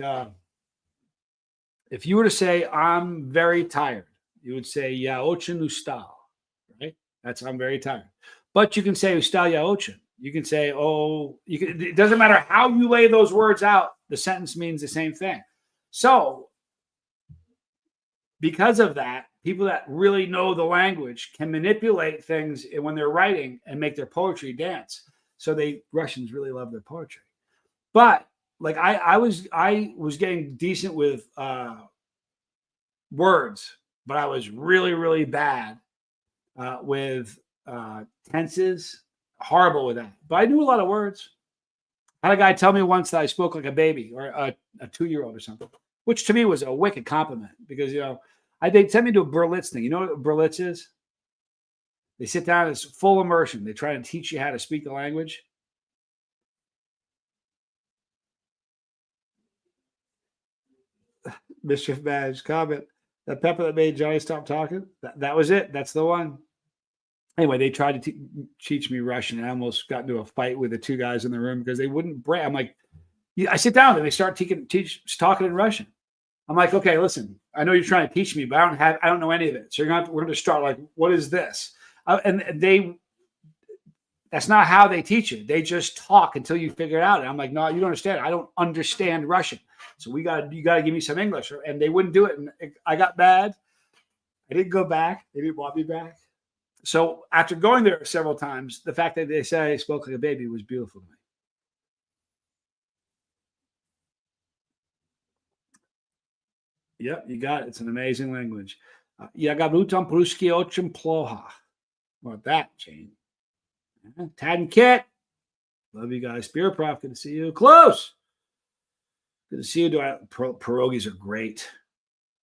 if you were to say, I'm very tired, you would say, "Я очень устал," right? That's I'm very tired. But you can say, "Устал я очень." You can say, "Oh," it doesn't matter how you lay those words out, the sentence means the same thing. So, because of that, people that really know the language can manipulate things when they're writing and make their poetry dance. So Russians really love their poetry. But like I was getting decent with words, but I was really, really bad with tenses, horrible with that. But I knew a lot of words. I had a guy tell me once that I spoke like a baby or a 2-year-old or something, which to me was a wicked compliment because, they sent me to a Berlitz thing. You know what Berlitz is? They sit down, it's full immersion. They try to teach you how to speak the language. Mischief Badge comment. That pepper that made Johnny stop talking, that was it. That's the one. Anyway, they tried to teach me Russian, and I almost got into a fight with the two guys in the room because they wouldn't break. I'm like, I sit down and they start talking in Russian. I'm like, okay, listen, I know you're trying to teach me, but I don't know any of it. So we're going to start like, what is this? And that's not how they teach it. They just talk until you figure it out. And I'm like, no, you don't understand. I don't understand Russian. So you got to give me some English. And they wouldn't do it. And I got mad. I didn't go back. They didn't want me back. So after going there several times, the fact that they said I spoke like a baby was beautiful to me. Yep, you got it. It's an amazing language. Я говорю там по-русски очень плохо. About that, Jane. Tad and Kit. Love you guys. Spirit Prof, good to see you. Close. Good to see you. Pierogies are great.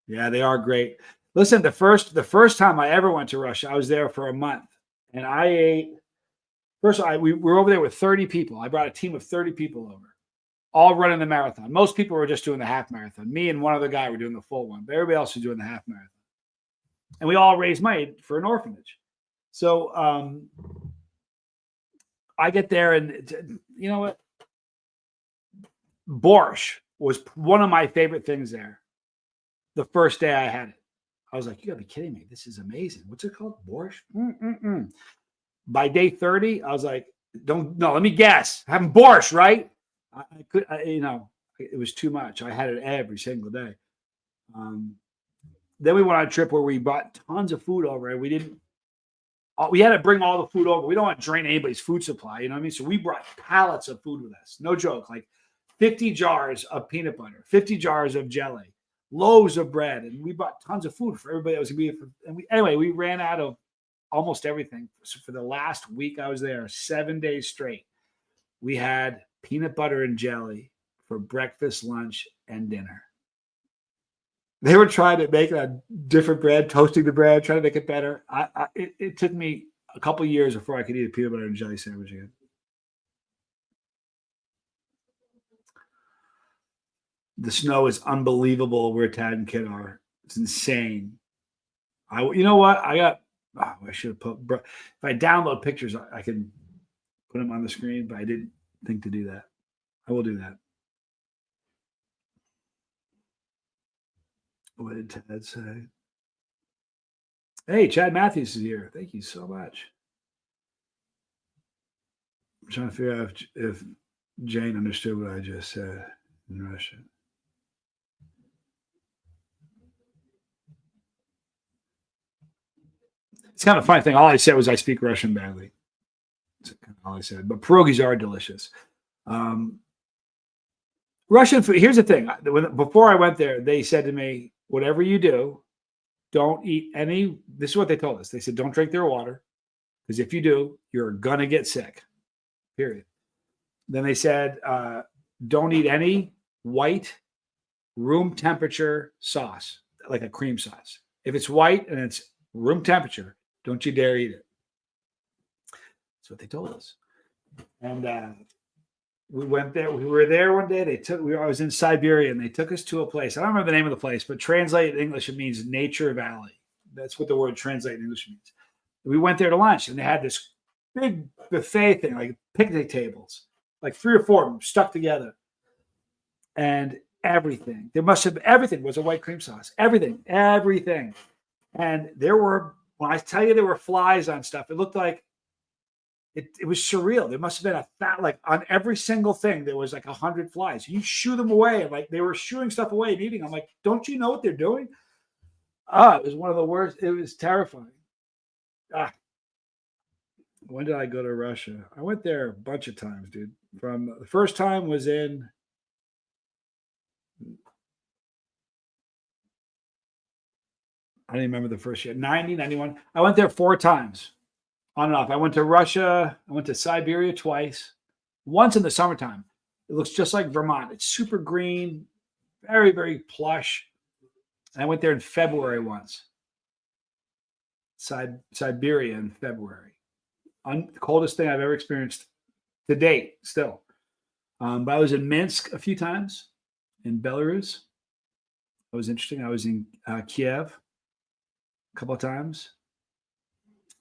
Yeah, they are great. Listen, the first time I ever went to Russia, I was there for a month, and I ate. First, we were over there with 30 people. I brought a team of 30 people over, all running the marathon. Most people were just doing the half marathon. Me and one other guy were doing the full one, but everybody else was doing the half marathon. And we all raised money for an orphanage. So I get there, and you know what? Borscht was one of my favorite things there. The first day I had it, I was like, you gotta be kidding me. This is amazing. What's it called? Borscht? Mm-mm-mm. By day 30, I was like, let me guess. Having borscht, right? It was too much. I had it every single day. Then we went on a trip where we brought tons of food over, and we had to bring all the food over. We don't want to drain anybody's food supply, you know what I mean? So we brought pallets of food with us. No joke, like 50 jars of peanut butter, 50 jars of jelly, loaves of bread, and we bought tons of food for everybody that was going to be. And we ran out of almost everything. So for the last week I was there, 7 days straight, we had peanut butter and jelly for breakfast, lunch, and dinner. They were trying to make a different bread, toasting the bread, trying to make it better. It took me a couple of years before I could eat a peanut butter and jelly sandwich again. The snow is unbelievable where Tad and Kid are. It's insane. You know what? I should have put. If I download pictures, I can put them on the screen, but I didn't think to do that. I will do that. What did Tad say? Hey, Chad Matthews is here. Thank you so much. I'm trying to figure out if Jane understood what I just said in Russian. It's kind of a funny thing. All I said was I speak Russian badly. That's kind of all I said. But pierogies are delicious. Russian food. Here's the thing. Before I went there, they said to me, whatever you do, don't eat any. This is what they told us. They said, don't drink their water, because if you do, you're going to get sick, period. Then they said, don't eat any white room temperature sauce, like a cream sauce. If it's white and it's room temperature, don't you dare eat it. That's what they told us. And we went there. We were there one day. I was in Siberia, and they took us to a place. I don't remember the name of the place, but translated in English, it means Nature Valley. That's what the word translate in English means. We went there to lunch, and they had this big buffet thing, like picnic tables, like 3 or 4 of them stuck together. and everything. There must have everything was a white cream sauce. Everything. And there were, when I tell you there were flies on stuff, it looked like it was surreal. There must have been like on every single thing, there was like 100 flies. You shoo them away, and like they were shooing stuff away and eating. I'm like, don't you know what they're doing? It was one of the worst. It was terrifying. When did I go to Russia? I went there a bunch of times, dude. From the first time was in I don't even remember the first year, 90, 91. I went there 4 times on and off. I went to Russia. I went to Siberia twice, once in the summertime. It looks just like Vermont. It's super green, very, very plush. And I went there in February once. Siberia in February. The coldest thing I've ever experienced to date still. But I was in Minsk a few times, in Belarus. That was interesting. I was in Kiev a couple of times.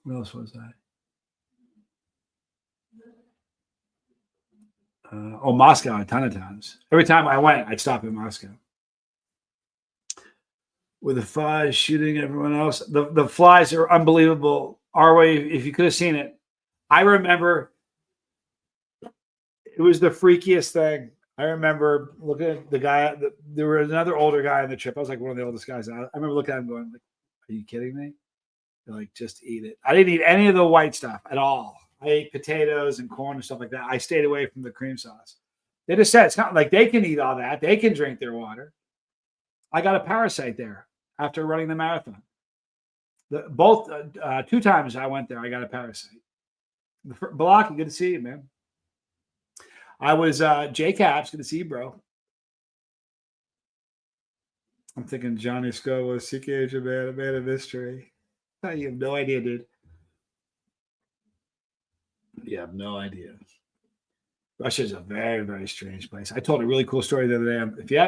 Where else was I? Moscow a ton of times. Every time I went, I'd stop in Moscow. With the flies shooting everyone else. The flies are unbelievable. Our way, if you could have seen it. I remember it was the freakiest thing. I remember looking at the guy. There was another older guy on the trip. I was like one of the oldest guys. I remember looking at him going, like, are you kidding me? They're like, just eat it. I didn't eat any of the white stuff at all. I ate potatoes and corn and stuff like that. I stayed away from the cream sauce. They just said it's not like they can eat all that. They can drink their water. I got a parasite there after running the marathon. Both 2 times I went there, I got a parasite. Balaki, good to see you, man. I was Jay Caps, good to see you, bro. I'm thinking Johnny Sco was CTH a man of mystery. You have no idea, dude. You have no idea. Russia is a very, very strange place. I told a really cool story the other day.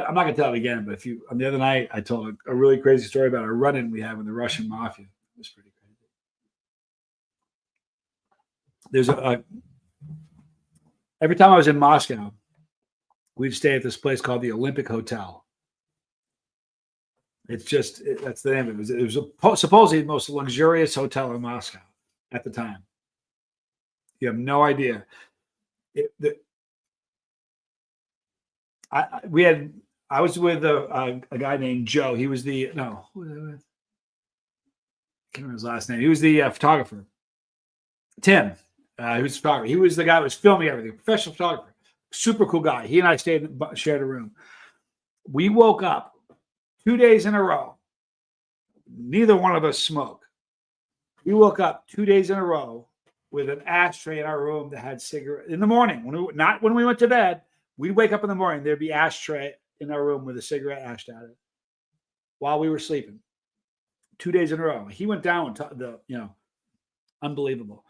I'm not gonna tell it again, but on the other night, I told a really crazy story about a run-in we had with the Russian mafia. It was pretty crazy. There's every time I was in Moscow, we'd stay at this place called the Olympic Hotel. It's just that's the name of it. It was supposedly the most luxurious hotel in Moscow at the time. You have no idea. I was with a guy named Joe. He was I can't remember his last name. He was the photographer. Tim, he was a photographer. He was the guy who was filming everything. Professional photographer, super cool guy. He and I shared a room. We woke up 2 days in a row. Neither one of us smoked. We woke up 2 days in a row with an ashtray in our room that had cigarette in the morning. Not when we went to bed. We'd wake up in the morning. There'd be ashtray in our room with a cigarette ash at it while we were sleeping. 2 days in a row. He went down unbelievable.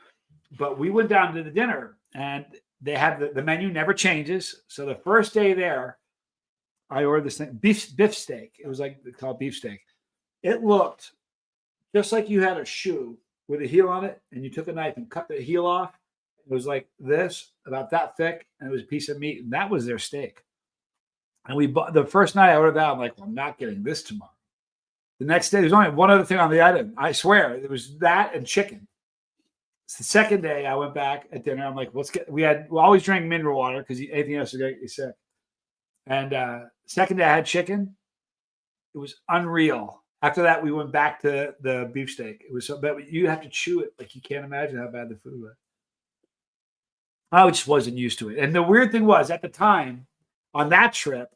But we went down to the dinner, and they had the menu never changes. So the first day there, I ordered this thing, beef steak. It was like called beef steak. It looked just like you had a shoe with a heel on it, and you took a knife and cut the heel off. It was like this, about that thick, and it was a piece of meat, and that was their steak. And we bought the first night I ordered that. I'm like, well, I'm not getting this tomorrow. The next day, there's only one other thing on the item. I swear, it was that and chicken. It's the second day I went back at dinner. I'm like, we always drank mineral water because anything else would get you sick. And second day I had chicken. It was unreal. After that, we went back to the beefsteak. It was so bad. You have to chew it. Like, you can't imagine how bad the food was. I just wasn't used to it. And the weird thing was, at the time, on that trip,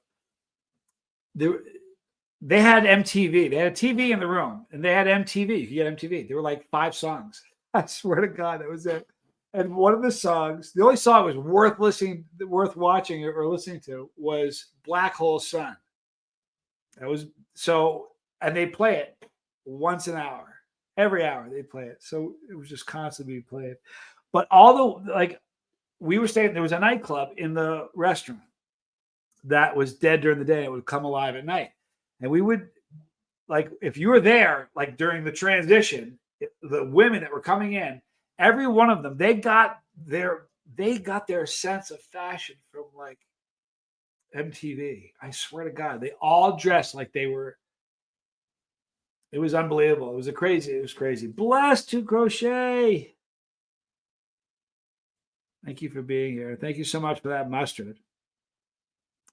they had MTV. They had a TV in the room, and they had MTV. You could get MTV. There were like 5 songs. I swear to God, that was it. And one of the songs, the only song was worth watching or listening to, was Black Hole Sun. That was so, and they play it once an hour. Every hour they play it. So it was just constantly played. But we were staying, there was a nightclub in the restaurant that was dead during the day. And it would come alive at night. And we would, if you were there, during the transition, the women that were coming in, every one of them, they got their sense of fashion from MTV. I swear to God, they all dressed like they were. It was unbelievable. It was crazy. Blessed to crochet. Thank you for being here. Thank you so much for that mustard.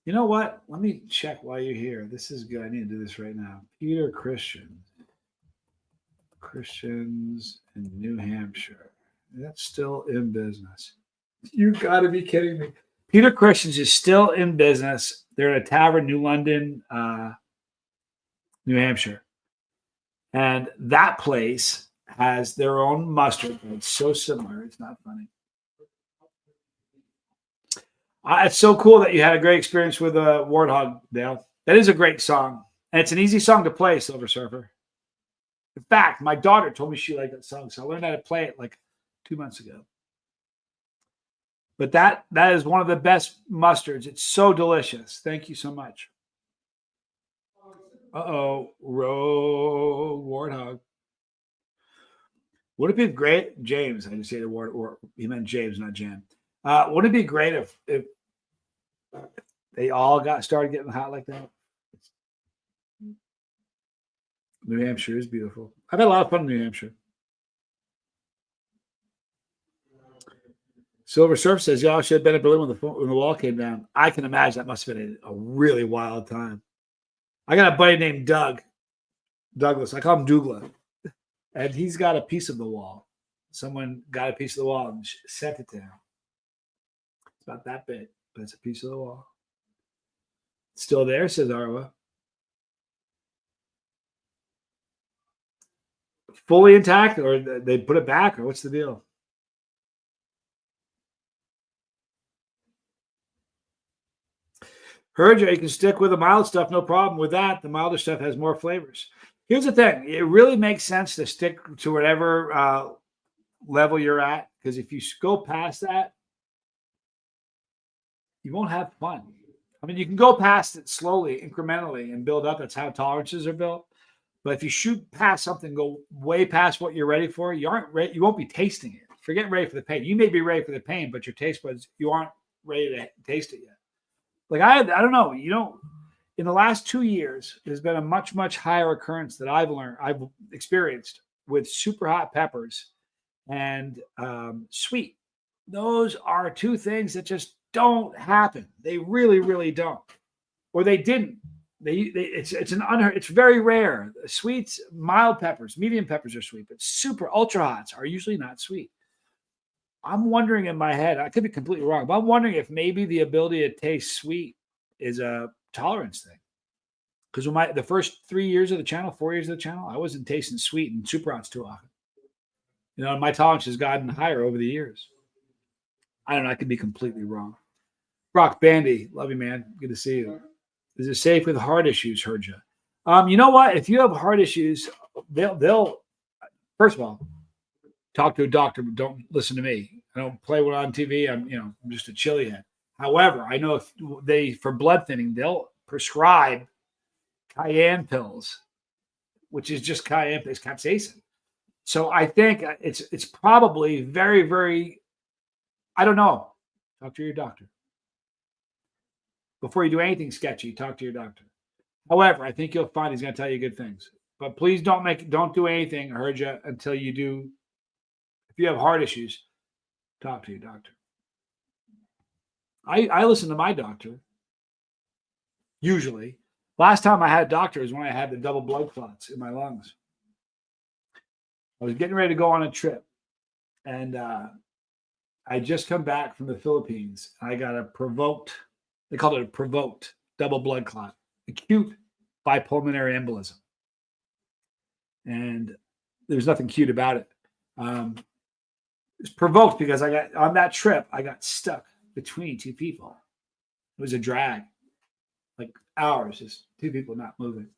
You know what? Let me check while you're here. This is good. I need to do this right now. Peter Christians in New Hampshire. That's still in business. You got to be kidding me. Peter Christians is still in business. They're in a tavern, New London, New Hampshire. And that place has their own mustard. It's so similar. It's not funny. It's so cool that you had a great experience with Warthog, Dale. That is a great song. And it's an easy song to play, Silver Surfer. In fact, my daughter told me she liked that song, so I learned how to play it like 2 months ago. But that is one of the best mustards. It's so delicious. Thank you so much. Uh-oh. Rogue Warthog. Would it be great? James, I just say the word, or he meant James, not Jan. Would it be great if they all started getting hot like that? New Hampshire is beautiful. I've had a lot of fun in New Hampshire. Silver Surf says, y'all should have been in Berlin when the wall came down. I can imagine that must have been a really wild time. I got a buddy named Douglas. I call him Douglas. And he's got a piece of the wall. Someone got a piece of the wall and sent it to him. It's about that big, but it's a piece of the wall. It's still there, says Arwa. Fully intact, or they put it back, or what's the deal? Heard you. You can stick with the mild stuff, no problem with that. The milder stuff has more flavors. Here's the thing. It really makes sense to stick to whatever level you're at, because if you go past that, you won't have fun. I mean, you can go past it slowly, incrementally, and build up. That's how tolerances are built. But if you shoot past something, go way past what you're ready for, you won't be tasting it. Forget ready for the pain. You may be ready for the pain, but your taste buds, you aren't ready to taste it yet. Like I don't know, in the last 2 years, there's been a much, much higher occurrence that I've experienced with super hot peppers and sweet. Those are two things that just don't happen. They really, really don't, or they didn't. It's very rare. Sweets, mild peppers, medium peppers are sweet, but super ultra hots are usually not sweet. I'm wondering in my head, I could be completely wrong, but I'm wondering if maybe the ability to taste sweet is a tolerance thing. Because the first 3 years of the channel, 4 years of the channel, I wasn't tasting sweet and super hots too often. My tolerance has gotten higher over the years. I don't know. I could be completely wrong. Brock Bandy, love you, man. Good to see you. Is it safe with heart issues? Heard you. You know what? If you have heart issues, they'll first of all talk to a doctor. But don't listen to me. I don't play one on TV. I'm just a chili head. However, I know if for blood thinning, they'll prescribe cayenne pills, which is just cayenne, it's capsaicin. So I think it's probably very, very. I don't know. Talk to your doctor. Before you do anything sketchy, talk to your doctor. However, I think you'll find he's going to tell you good things. But please don't do anything, I heard you, until you do. If you have heart issues, talk to your doctor. I listen to my doctor. Usually. Last time I had a doctor is when I had the double blood clots in my lungs. I was getting ready to go on a trip. And I just come back from the Philippines. I got they called it a provoked double blood clot, acute bipulmonary embolism. And there's nothing cute about it. It's provoked because on that trip, I got stuck between two people. It was a drag, like hours, just two people not moving.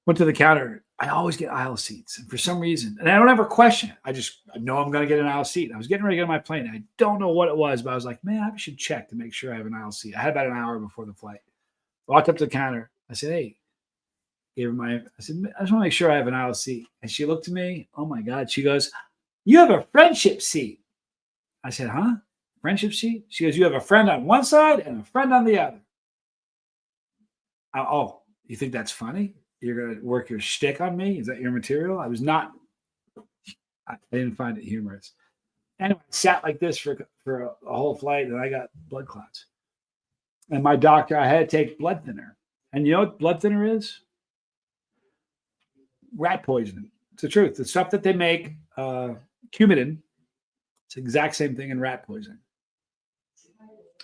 Went to the counter. I always get aisle seats. And for some reason, and I don't ever question it. I know I'm going to get an aisle seat. I was getting ready to get on my plane. I don't know what it was, but I was like, man, I should check to make sure I have an aisle seat. I had about an hour before the flight. Walked up to the counter. I said, hey, I said, I just want to make sure I have an aisle seat. And she looked at me. Oh my God. She goes, you have a friendship seat. I said, huh? friendship seat? She goes, you have a friend on one side and a friend on the other. Oh, you think that's funny? You're going to work your shtick on me? Is that your material? I didn't find it humorous. Anyway, I sat like this for a whole flight, and I got blood clots. And my doctor, I had to take blood thinner. And you know what blood thinner is? Rat poisoning. It's the truth. The stuff that they make, Coumadin, it's the exact same thing in rat poisoning.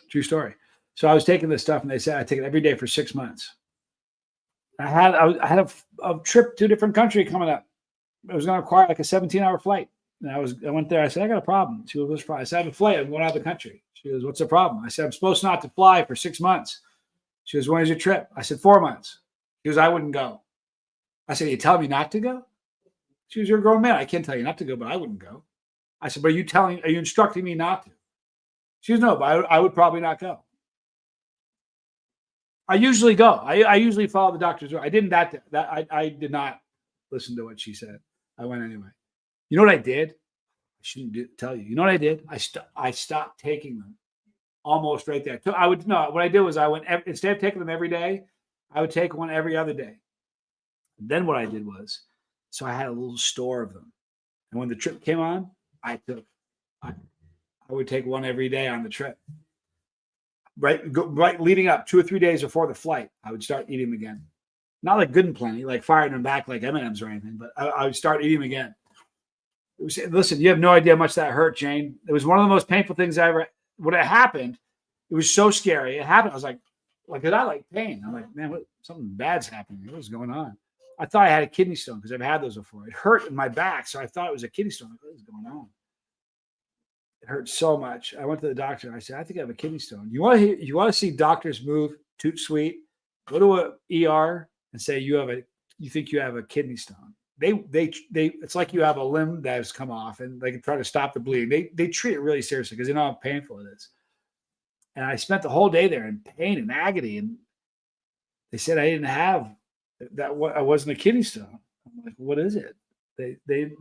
True story. So I was taking this stuff, and they said I take it every day for 6 months. I had a trip to a different country coming up. It was going to require like a 17-hour flight. And I went there. I said, I got a problem. She goes, what's the problem? I said, I have a flight. I'm going out of the country. She goes, what's the problem? I said, I'm supposed not to fly for 6 months. She goes, when is your trip? I said, 4 months. She goes, I wouldn't go. I said, are you telling me not to go? She goes, you're a grown man. I can't tell you not to go, but I wouldn't go. I said, but are you instructing me not to? She goes, no, but I would probably not go. I usually go. I usually follow the doctor's order. I didn't I did not listen to what she said. I went anyway. You know what I did? I shouldn't tell you. You know what I did? I stopped taking them almost right there. What I did was I went, instead of taking them every day, I would take one every other day. And then what I did was, so I had a little store of them. And when the trip came on, I would take one every day on the trip. Right leading up 2 or 3 days before the flight, I would start eating them again. Not like Good and Plenty, like firing them back like M&Ms or anything, but I would start eating them again. Listen, you have no idea how much that hurt, Jane. It was one of the most painful things I ever. When it happened, it was so scary. It happened. I was like I like pain. I'm like, man, something bad's happening. What was going on? I thought I had a kidney stone because I've had those before. It hurt in my back, so I thought it was a kidney stone. What is going on? It hurt so much. I went to the doctor and I said, I think I have a kidney stone. You want to see doctors move toot sweet? Go to a ER and say you think you have a kidney stone. They it's like you have a limb that has come off, and they can try to stop the bleeding. They treat it really seriously because they know how painful it is. And I spent the whole day there in pain and agony, and they said I didn't have that. I wasn't a kidney stone. I'm like, what is it? They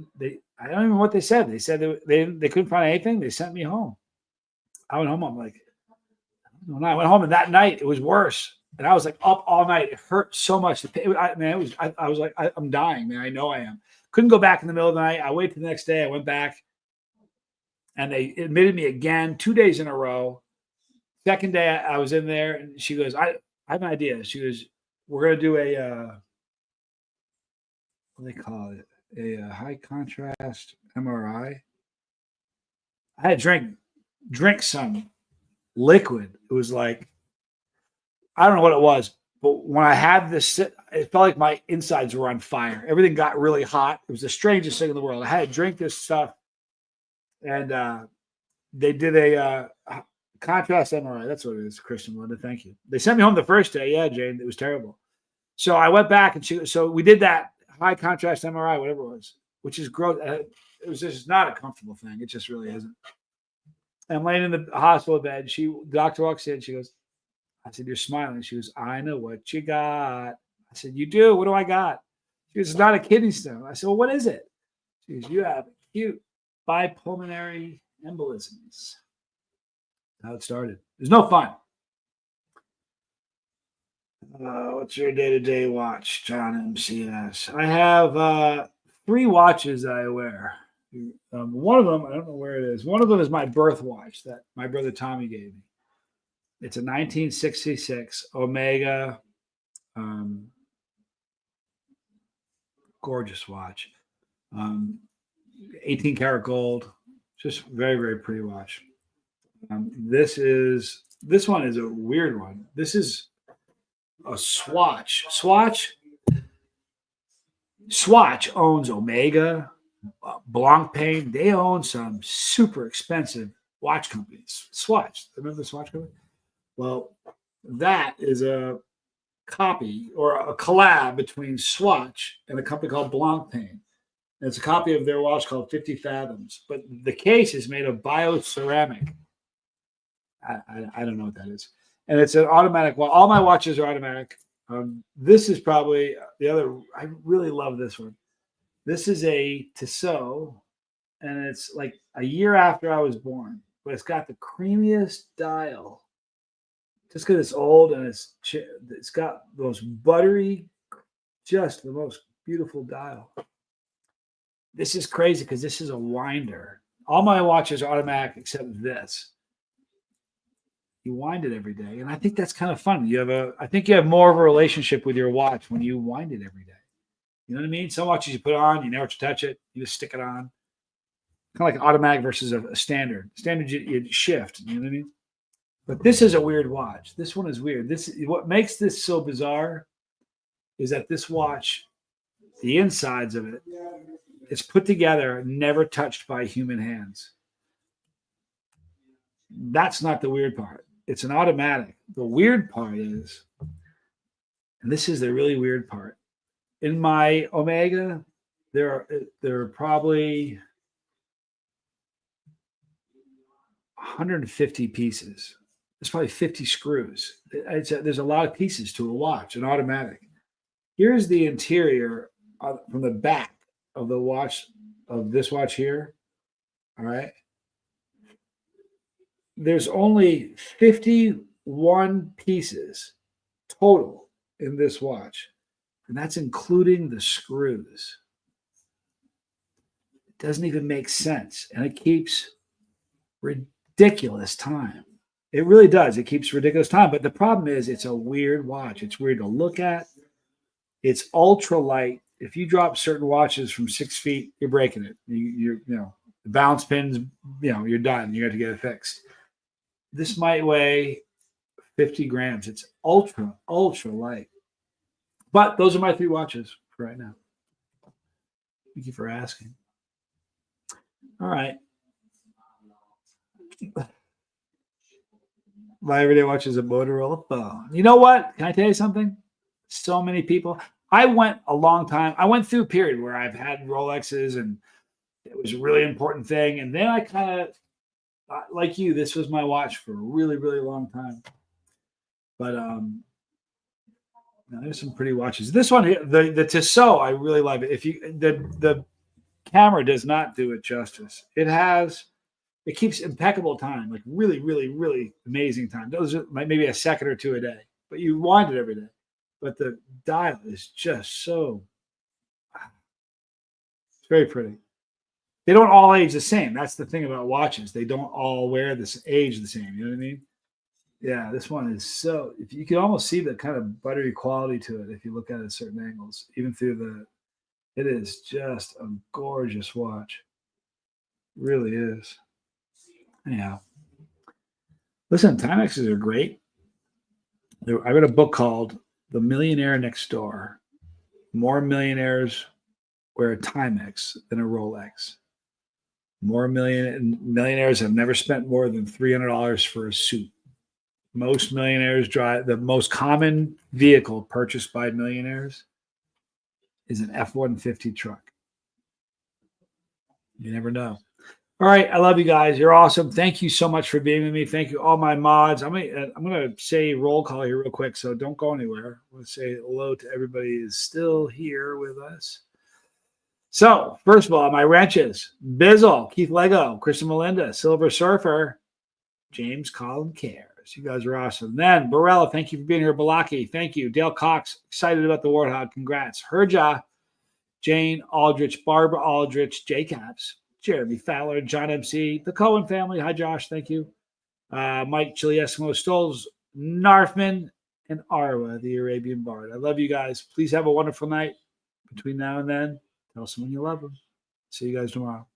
I don't even know what they said. They said they couldn't find anything. They sent me home. I went home. I'm like, when I went home, and that night it was worse. And I was like up all night. It hurt so much. I was like, I'm dying, man. I know I am. Couldn't go back in the middle of the night. I waited the next day. I went back, and they admitted me again 2 days in a row. Second day I was in there, and she goes, I have an idea. She goes, we're going to do what do they call it? A high contrast MRI. I had to drink some liquid. It was like, I don't know what it was, but when I had this, it felt like my insides were on fire. Everything got really hot. It was the strangest thing in the world. I had to drink this stuff, and they did a contrast MRI. That's what it is, Kristen Linda. Thank you. They sent me home the first day. Yeah, Jane, it was terrible. So I went back, and so we did that high contrast MRI, whatever it was, which is gross. It was just not a comfortable thing. It just really isn't. I'm laying in the hospital bed. The doctor walks in. She goes, I said, you're smiling. She goes, I know what you got. I said, you do? What do I got? She goes, it's not a kidney stone. I said, well, what is it? She goes, you have acute bipulmonary embolisms. How it started. It was no fun. What's your day-to-day watch, John MCS? I have 3 watches I wear. One of them, I don't know where it is. One of them is my birth watch that my brother Tommy gave me. It's a 1966 Omega, gorgeous watch, 18 karat gold, just very, very pretty watch. This one is a weird one. This is a Swatch. Swatch owns Omega, Blancpain. They own some super expensive watch companies. Swatch, remember the Swatch company? Well, that is a copy or a collab between Swatch and a company called Blancpain. And it's a copy of their watch called 50 Fathoms. But the case is made of bioceramic. I don't know what that is. And it's an automatic. Well, all my watches are automatic. This is probably the other. I really love this one. This is a Tissot, and it's like a year after I was born. but it's got the creamiest dial. Just because it's old and it's got those buttery, just the most beautiful dial. This is crazy because this is a winder. All my watches are automatic except this. You wind it every day, and I think that's kind of fun. I think you have more of a relationship with your watch when you wind it every day. You know what I mean? Some watches you put on, you never touch it, you just stick it on. Kind of like automatic versus a standard. Standard you shift. You know what I mean? But this is a weird watch. This one is weird. What makes this so bizarre is that this watch, the insides of it, it's put together, never touched by human hands. That's not the weird part. It's an automatic. The weird part is, and this is the really weird part. In my Omega, there are probably 150 pieces. There's probably 50 screws. There's a lot of pieces to a watch, an automatic. Here's the interior from the back of the watch, of this watch here. All right. There's only 51 pieces total in this watch, and that's including the screws. It doesn't even make sense, and it keeps ridiculous time. It really does. It keeps ridiculous time, but the problem is it's a weird watch. It's weird to look at. It's ultra light. If you drop certain watches from 6 feet, you're breaking it. You know, the balance pins, you're done. You have to get it fixed. This might weigh 50 grams. It's ultra, ultra light. But those are my 3 watches for right now. Thank you for asking. All right. My everyday watch is a Motorola phone. You know what? Can I tell you something? So many people. I went a long time. I went through a period where I've had Rolexes and it was a really important thing. And then I kind of, like you, this was my watch for a really, really long time. But now there's some pretty watches. This one here, the Tissot, I really love it. The camera does not do it justice. It keeps impeccable time, like really, really, really amazing time. Those are maybe a second or two a day, but you wind it every day. But the dial is just so, it's very pretty. They don't all age the same. That's the thing about watches. They don't all wear this age the same. You know what I mean? Yeah, this one is so, if you can almost see the kind of buttery quality to it if you look at it at certain angles, even through it is just a gorgeous watch. It really is. Anyhow, listen, Timexes are great. I read a book called The Millionaire Next Door. More millionaires wear a Timex than a Rolex. More millionaires have never spent more than $300 for a suit. Most millionaires drive, the most common vehicle purchased by millionaires is an F-150 truck. You never know. All right, I love you guys. You're awesome. Thank you so much for being with me. Thank you, all my mods. I'm going to say roll call here real quick, so don't go anywhere. I want to say hello to everybody who's still here with us. So, first of all, my wrenches: Bizzle, Keith Lego, Kristen Melinda, Silver Surfer, James Colin Cares. You guys are awesome. Then, Barella, thank you for being here. Balaki, thank you. Dale Cox, excited about the Warthog. Congrats. Herja, Jane Aldrich, Barbara Aldrich, J Caps, Jeremy Fowler, John MC, the Cohen family. Hi, Josh. Thank you. Mike Chili Eskimo Stoles, Narfman, and Arwa, the Arabian Bard. I love you guys. Please have a wonderful night. Between now and then, tell someone you love them. See you guys tomorrow.